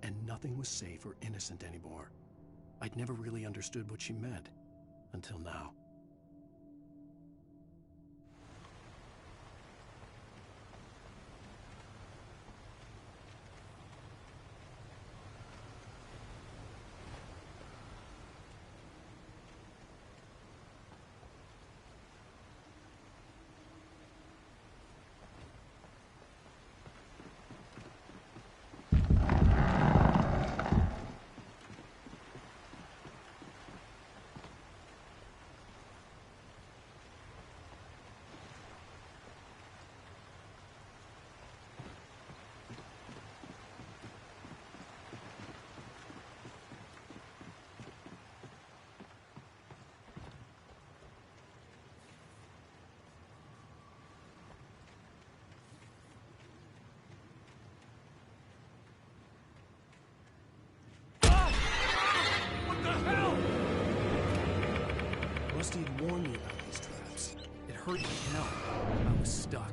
A: and nothing was safe or innocent anymore. I'd never really understood what she meant, until now. She had warned me about these traps. It hurt hell. I was stuck.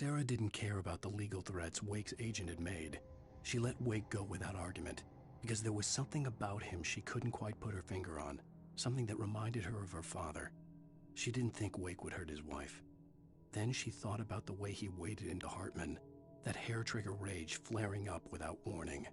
A: Sarah didn't care about the legal threats Wake's agent had made. She let Wake go without argument, because there was something about him she couldn't quite put her finger on, something that reminded her of her father. She didn't think Wake would hurt his wife. Then she thought about the way he waded into Hartman, that hair-trigger rage flaring up without warning.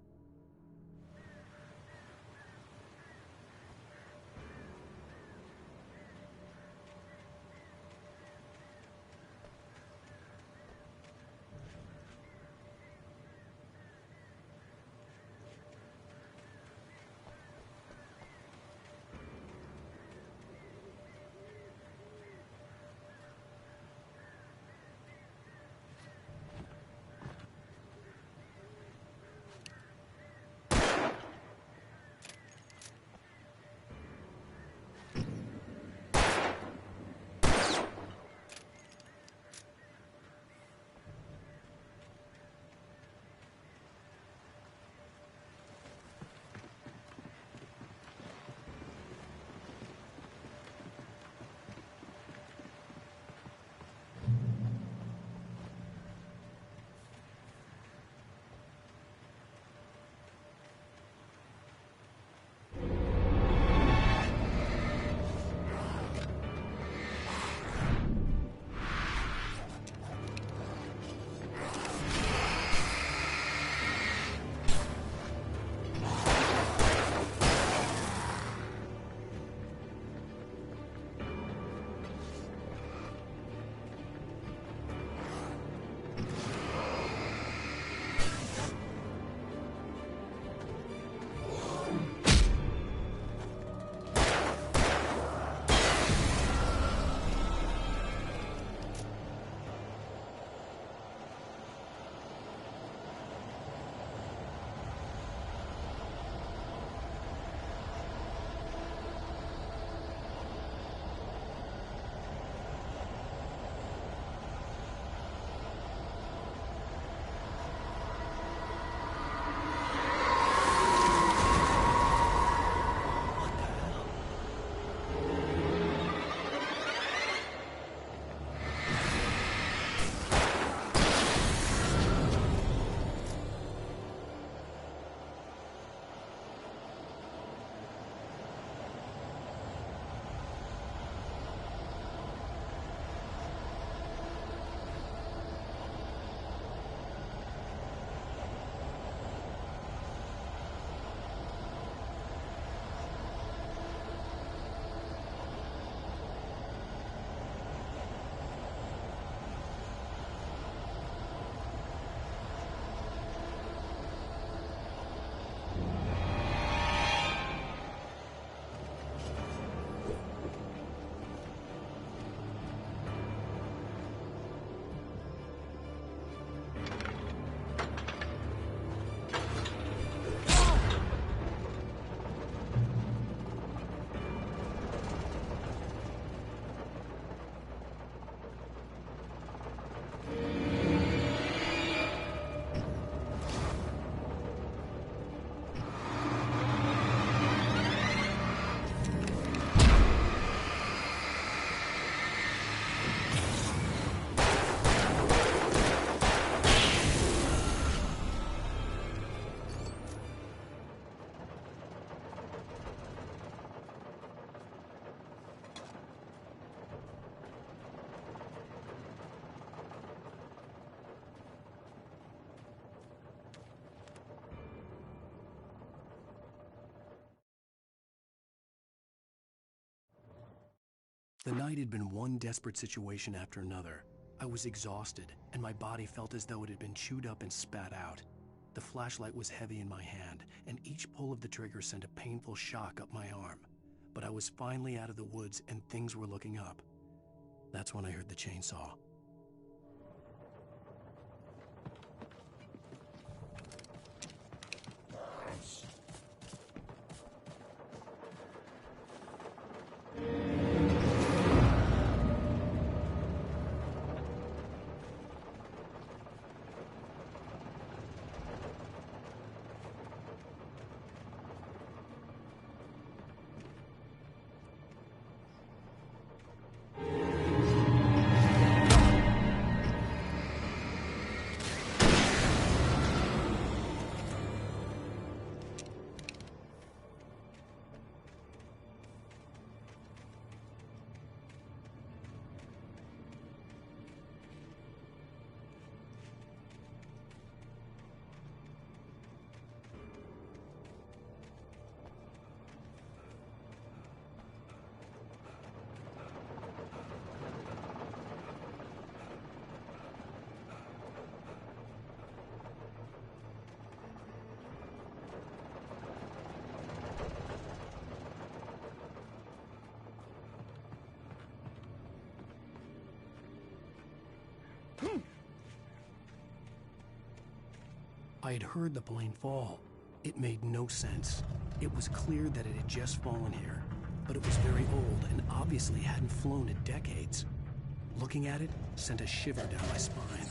A: The night had been one desperate situation after another. I was exhausted, and my body felt as though it had been chewed up and spat out. The flashlight was heavy in my hand, and each pull of the trigger sent a painful shock up my arm. But I was finally out of the woods, and things were looking up. That's when I heard the chainsaw. I had heard the plane fall. It made no sense. It was clear that it had just fallen here, but it was very old and obviously hadn't flown in decades. Looking at it sent a shiver down my spine.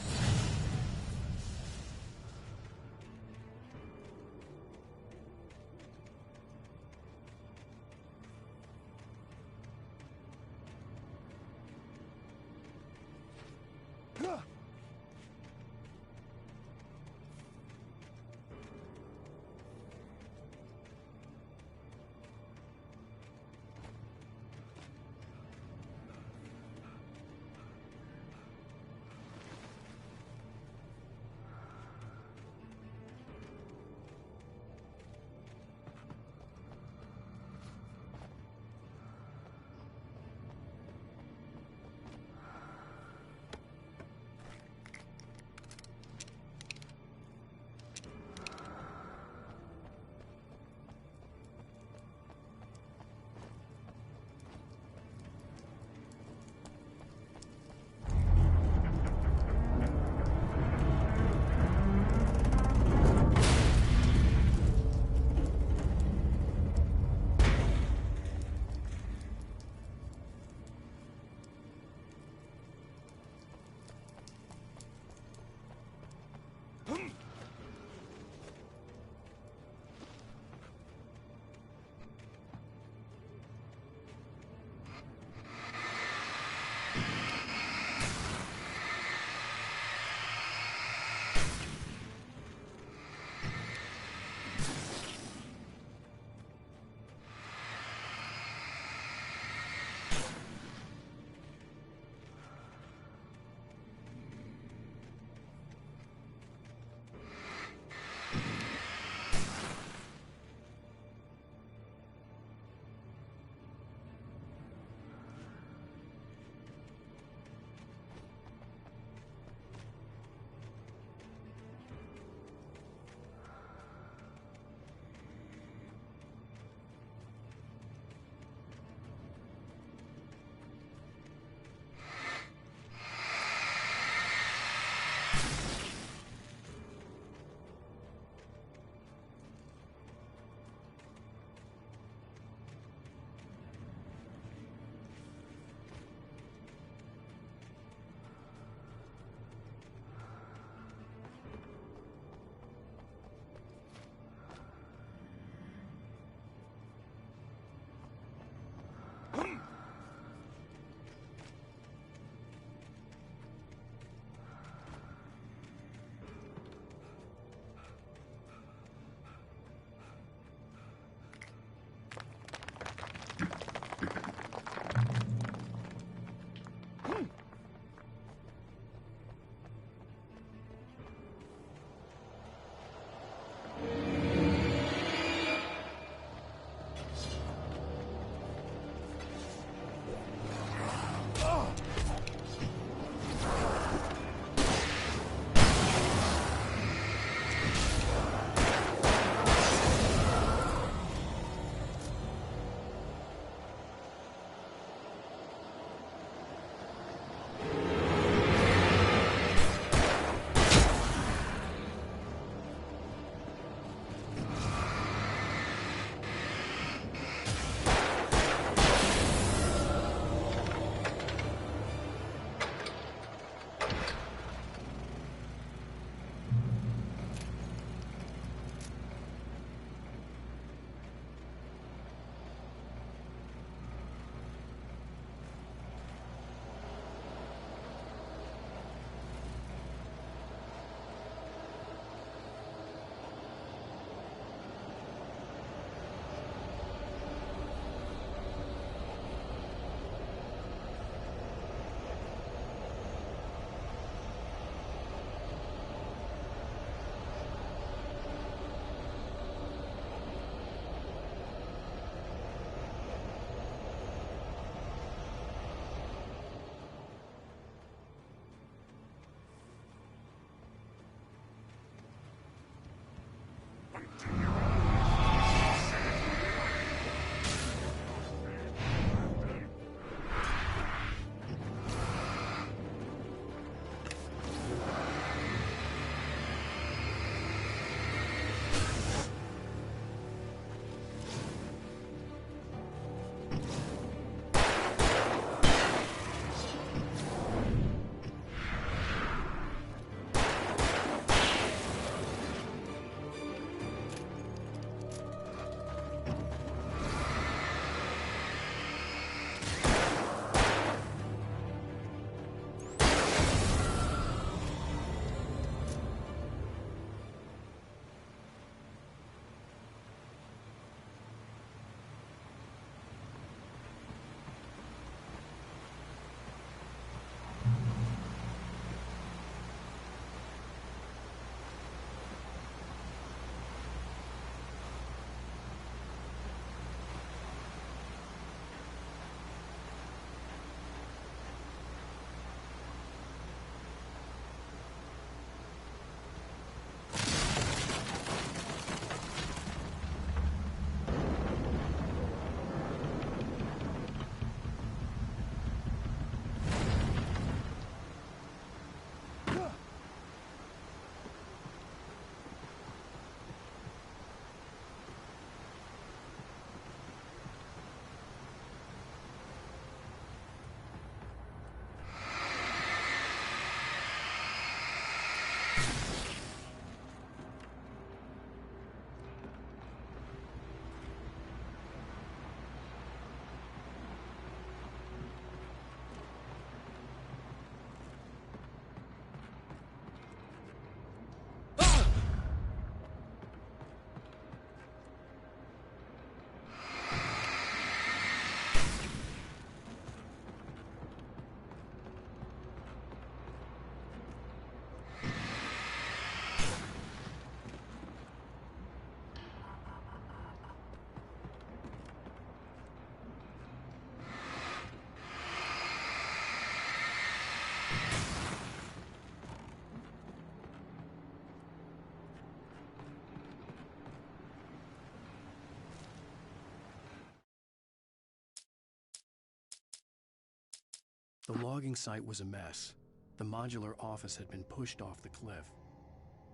A: The logging site was a mess. The modular office had been pushed off the cliff.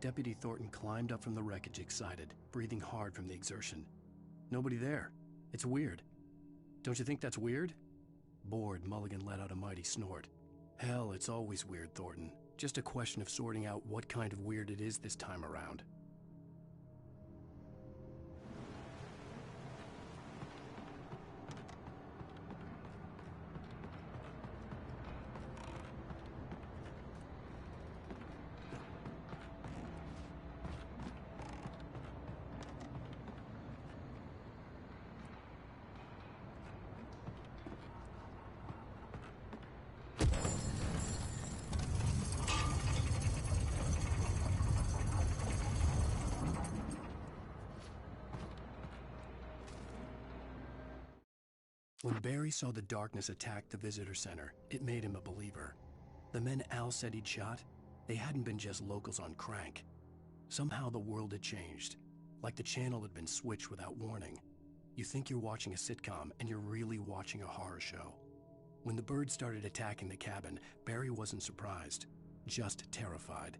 A: Deputy Thornton climbed up from the wreckage excited, breathing hard from the exertion. Nobody there. It's weird. Don't you think that's weird? Bored, Mulligan let out a mighty snort. Hell, it's always weird, Thornton. Just a question of sorting out what kind of weird it is this time around. When Barry saw the darkness attack the visitor center, it made him a believer. The men Al said he'd shot, they hadn't been just locals on crank. Somehow the world had changed, like the channel had been switched without warning. You think you're watching a sitcom, and you're really watching a horror show. When the birds started attacking the cabin, Barry wasn't surprised, just terrified.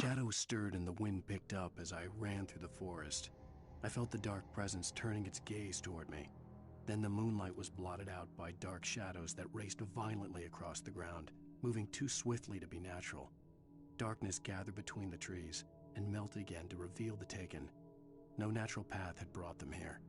A: Shadows stirred and the wind picked up as I ran through the forest. I felt the dark presence turning its gaze toward me. Then the moonlight was blotted out by dark shadows that raced violently across the ground, moving too swiftly to be natural. Darkness gathered between the trees and melted again to reveal the Taken. No natural path had brought them here.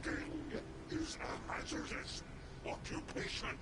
U: Smoking is a hazardous occupation.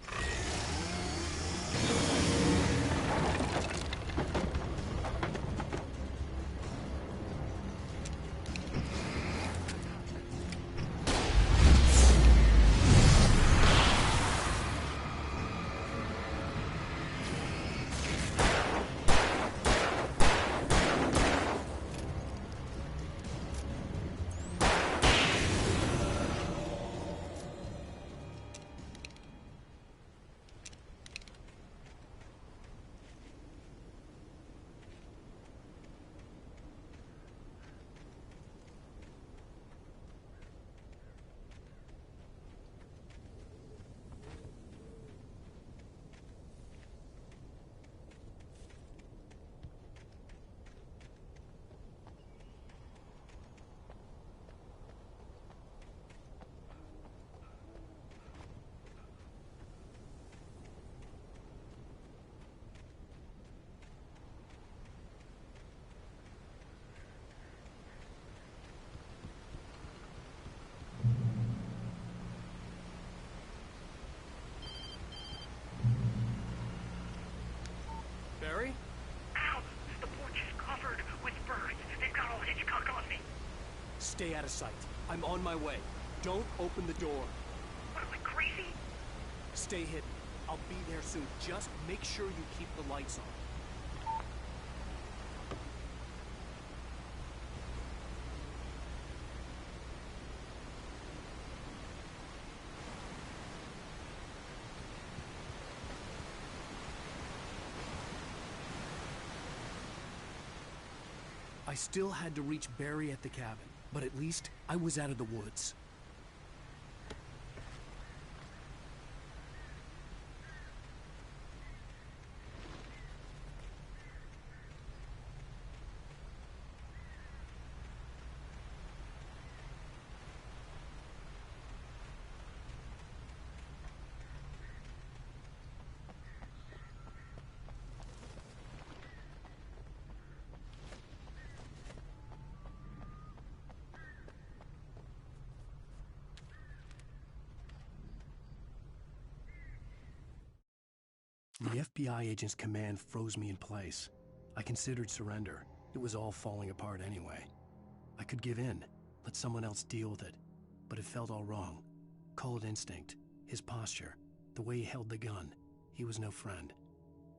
A: Barry?
H: Ow! The porch is covered with birds. They've got all Hitchcock on me.
A: Stay out of sight. I'm on my way. Don't open the door.
H: What, am I crazy?
A: Stay hidden. I'll be there soon. Just make sure you keep the lights on. I still had to reach Barry at the cabin, but at least I was out of the woods. The FBI agent's command froze me in place. I considered surrender. It was all falling apart anyway. I could give in, let someone else deal with it, but it felt all wrong. Call it instinct, his posture, the way he held the gun. He was no friend.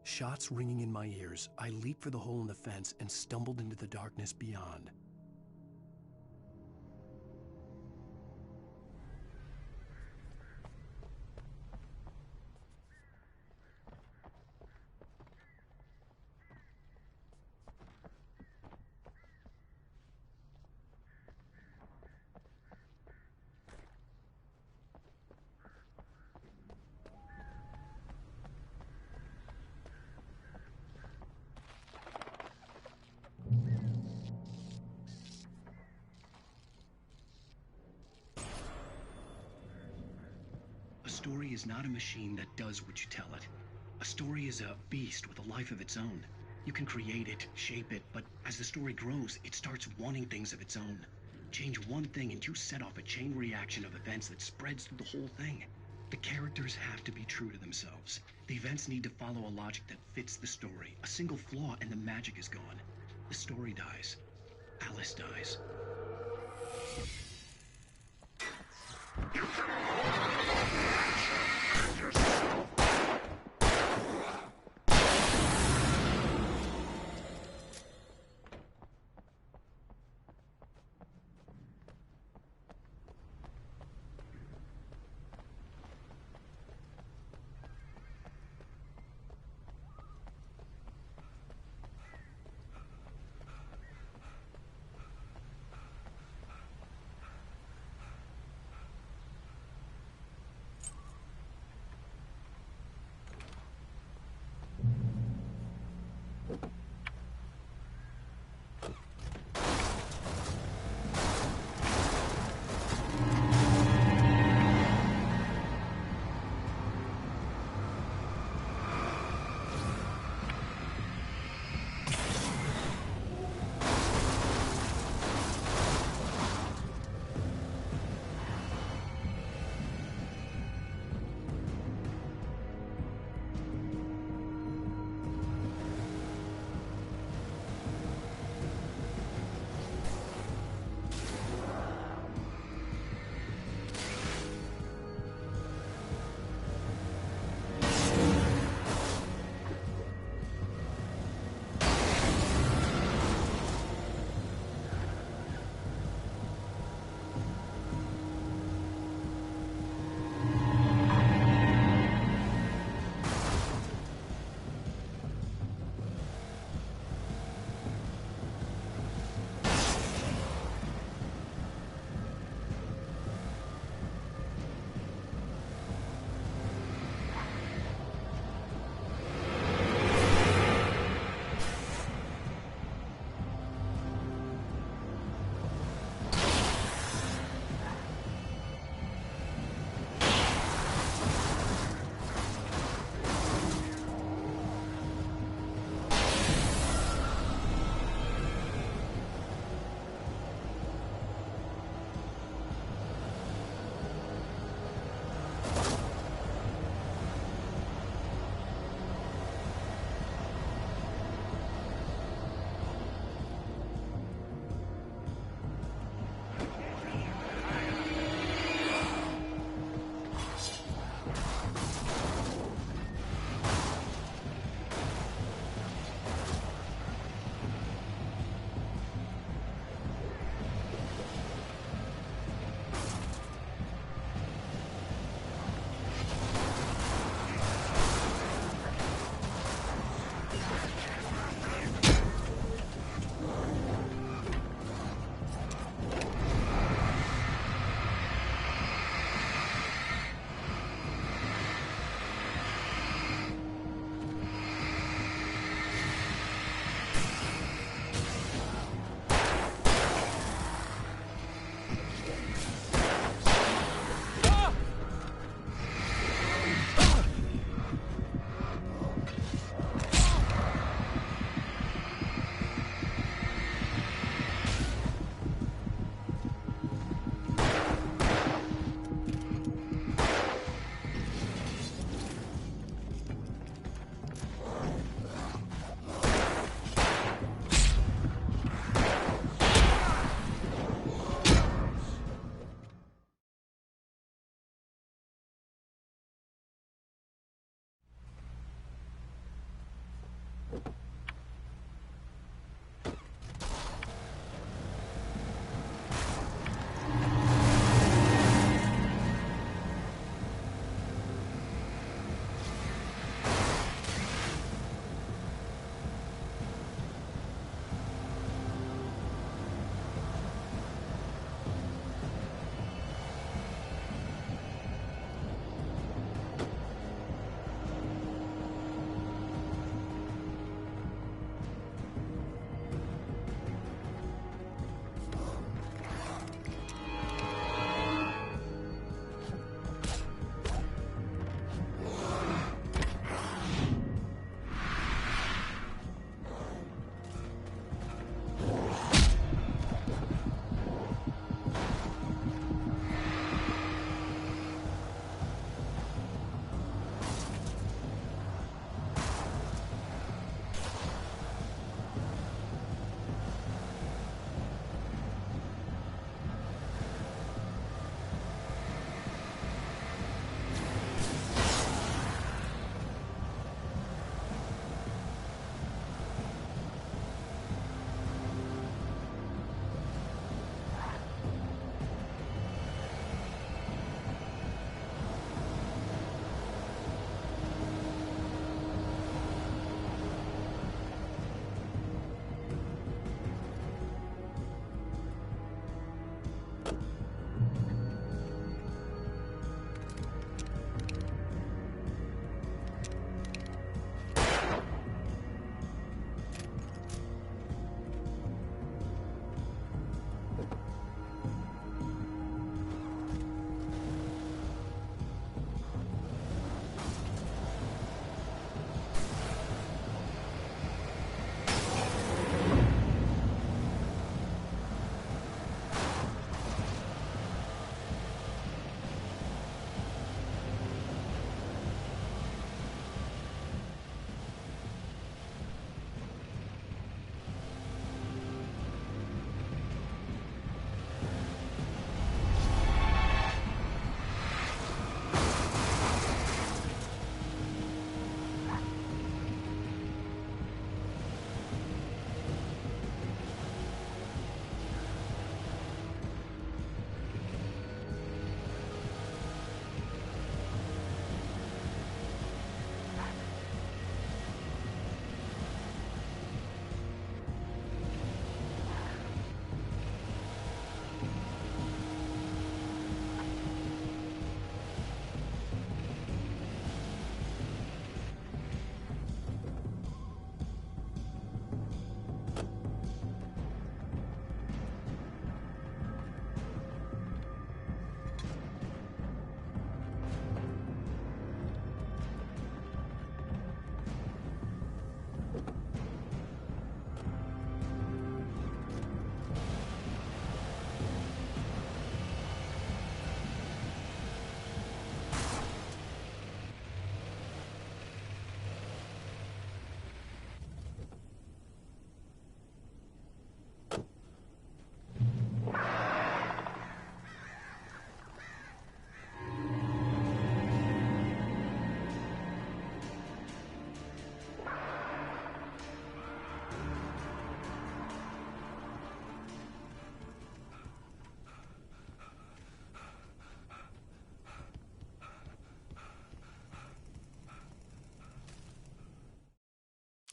A: Shots ringing in my ears, I leaped for the hole in the fence and stumbled into the darkness beyond.
K: A story is not a machine that does what you tell it. A story is a beast with a life of its own. You can create it, shape it, but as the story grows, it starts wanting things of its own. Change one thing and you set off a chain reaction of events that spreads through the whole thing. The characters have to be true to themselves. The events need to follow a logic that fits the story. A single flaw and the magic is gone. The story dies. Alice dies.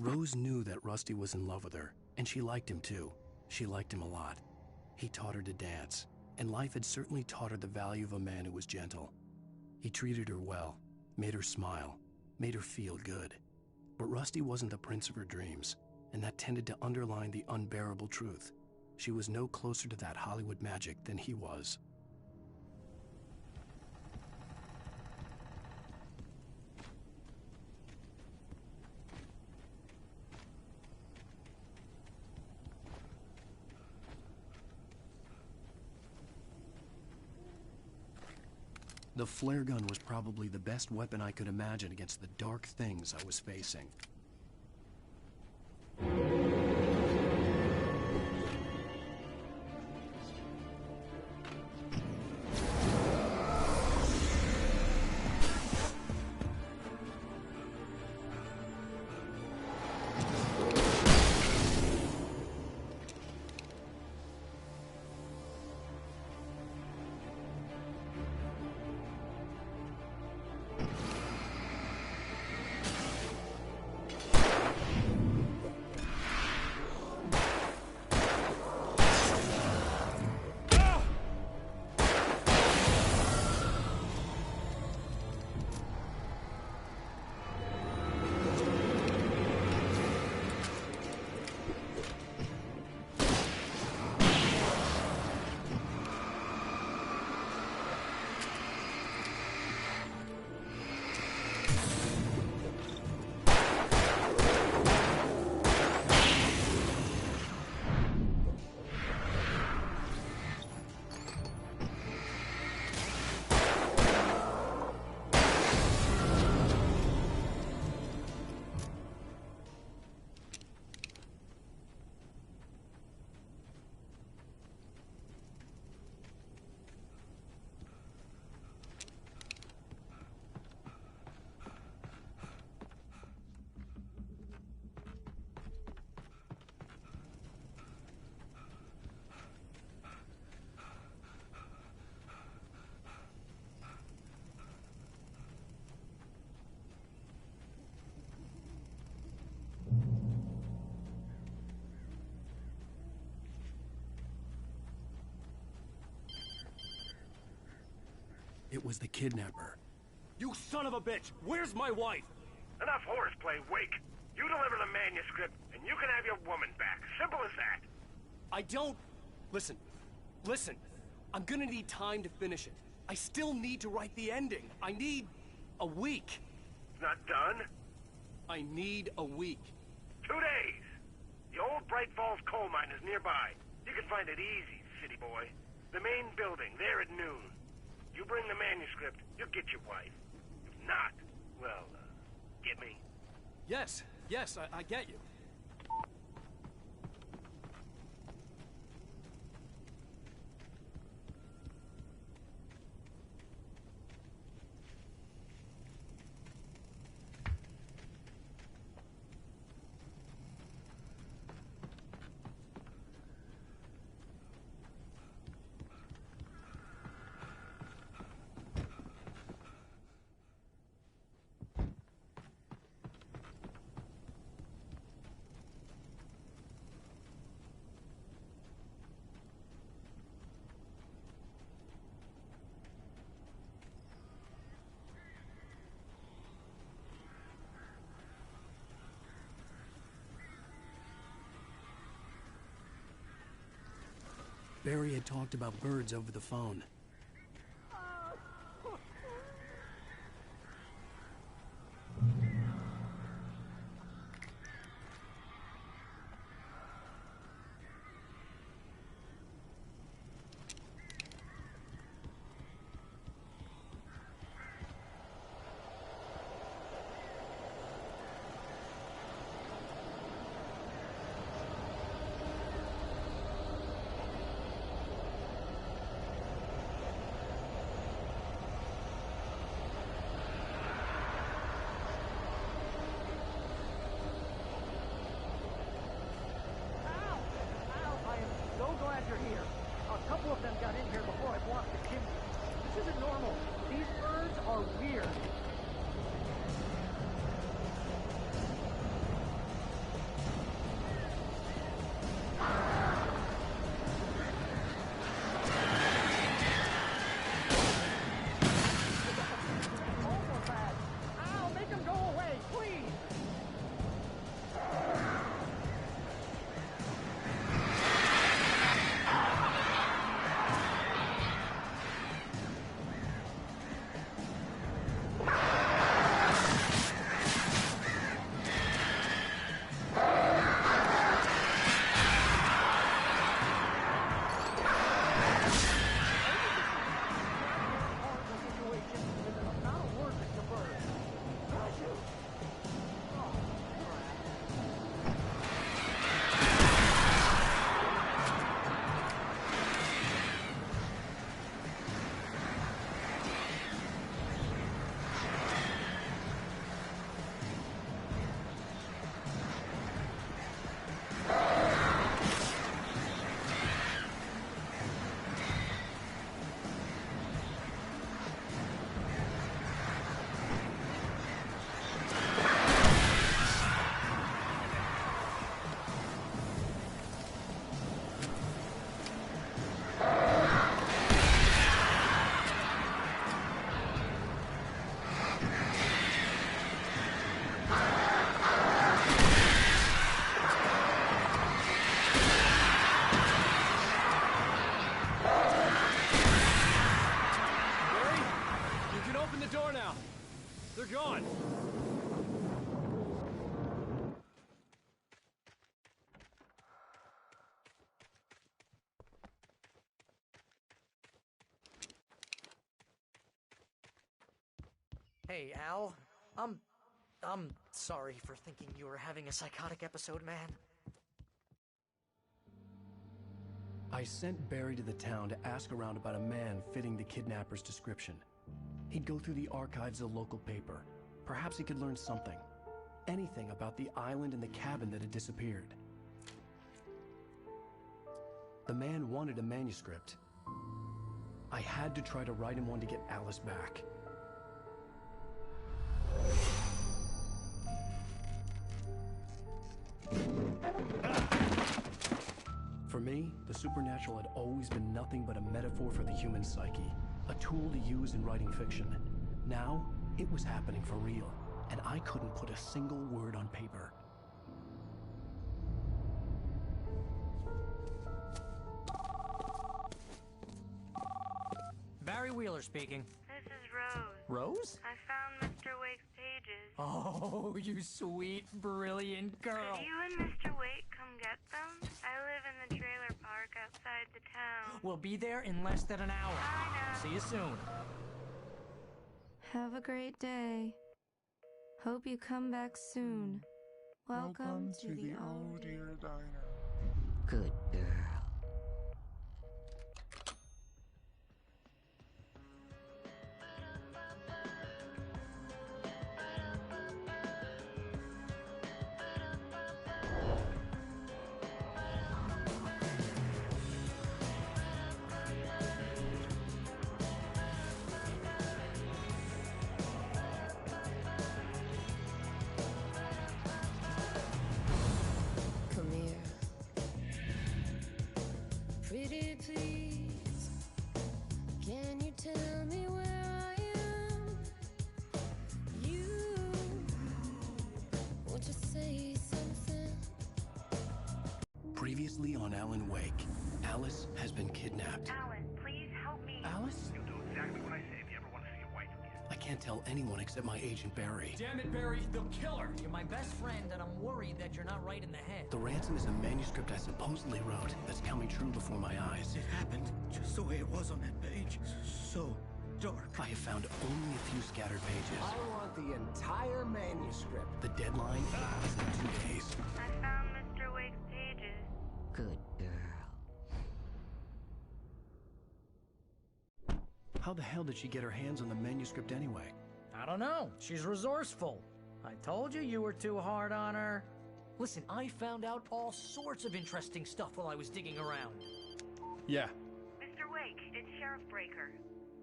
A: Rose knew that Rusty was in love with her, and she liked him too. She liked him a lot. He taught her to dance, and life had certainly taught her the value of a man who was gentle. He treated her well, made her smile, made her feel good. But Rusty wasn't the prince of her dreams, and that tended to underline the unbearable truth. She was no closer to that Hollywood magic than he was. The flare gun was probably the best weapon I could imagine against the dark things I was facing. It was the kidnapper.
H: You son of a bitch! Where's my wife? Enough horseplay, Wake. You deliver the manuscript, and you can have your woman back. Simple as that.
A: I don't... Listen. I'm gonna need time to finish it. I still need to write the ending. I need a week.
H: It's not done?
A: I need a week.
H: 2 days. The old Bright Falls coal mine is nearby. You can find it easy, city boy. The main building, there at noon. You bring the manuscript, you'll get your wife. If not, well, get me?
A: Yes, I get you. Barry had talked about birds over the phone.
N: Hey, Al. I'm sorry for thinking you were having a psychotic episode, man.
A: I sent Barry to the town to ask around about a man fitting the kidnapper's description. He'd go through the archives of the local paper. Perhaps he could learn something. Anything about the island and the cabin that had disappeared. The man wanted a manuscript. I had to try to write him one to get Alice back. For me, the supernatural had always been nothing but a metaphor for the human psyche, a tool to use in writing fiction. Now, it was happening for real, and I couldn't put a single word on paper.
N: Barry Wheeler speaking.
G: This is Rose.
N: Rose?
G: I found Mr. Wake's pages.
N: Oh, you sweet, brilliant girl.
G: Could you and Mr. Wake come get them? I live in the trailer park outside the town.
N: We'll be there in less than an hour. See you soon.
O: Have a great day. Hope you come back soon. Welcome to the old dear diner.
N: Good girl.
B: Come here. Pretty please, can you tell me where I am? You want to say something?
A: Previously on Alen Wake, Alice has been kidnapped.
G: Alan, please help me.
A: Alice?
H: You'll do exactly what I say if you ever want to see your wife again.
A: I can't tell anyone except my agent Barry.
N: Damn it, Barry, they'll kill her. You're my best friend, and I'm worried that you're not right in the head.
A: The ransom is a manuscript I supposedly wrote that's coming true before my eyes.
S: It happened just the way it was on that page. So dark.
A: I have found only a few scattered pages.
D: I want the entire manuscript.
A: The deadline is in 2 days.
G: I found Mr. Wake's pages.
N: Good girl.
A: How the hell did she get her hands on the manuscript anyway?
N: I don't know. She's resourceful. I told you you were too hard on her. Listen, I found out all sorts of interesting stuff while I was digging around.
A: Yeah.
G: Mr. Wake, it's Sheriff Breaker.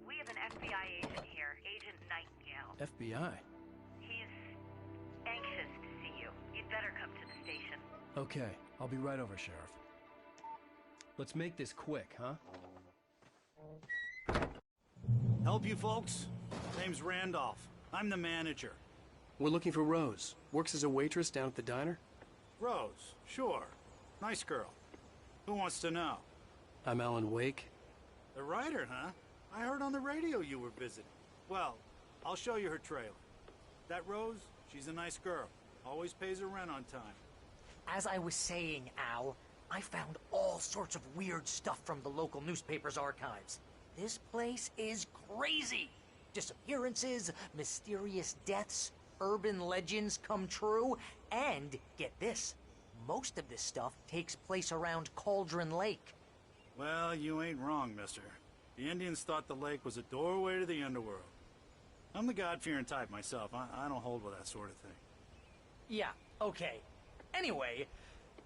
G: We have an FBI agent here, Agent Nightingale.
A: FBI?
G: He's anxious to see you. You'd better come to the station.
A: Okay, I'll be right over, Sheriff. Let's make this quick, huh?
V: Help you folks? Name's Randolph. I'm the manager.
A: We're looking for Rose. Works as a waitress down at the diner.
V: Rose, sure. Nice girl. Who wants to know?
A: I'm Alen Wake.
V: The writer, huh? I heard on the radio you were visiting. Well, I'll show you her trailer. That Rose, she's a nice girl. Always pays her rent on time.
N: As I was saying, Al, I found all sorts of weird stuff from the local newspaper's archives. This place is crazy. Disappearances, mysterious deaths, urban legends come true, and, get this, most of this stuff takes place around Cauldron Lake.
V: Well, you ain't wrong, mister. The Indians thought the lake was a doorway to the underworld. I'm the God-fearing type myself. I don't hold with that sort of thing.
N: Yeah, okay. Anyway,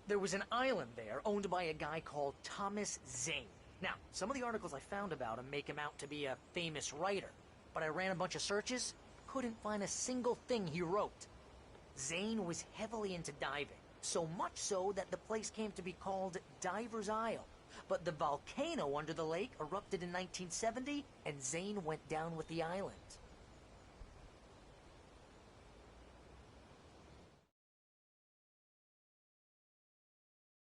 N: there was an island there owned by a guy called Thomas Zane. Now, some of the articles I found about him make him out to be a famous writer, but I ran a bunch of searches, couldn't find a single thing he wrote. Zane was heavily into diving, so much so that the place came to be called Diver's Isle. But the volcano under the lake erupted in 1970, and Zane went down with the island.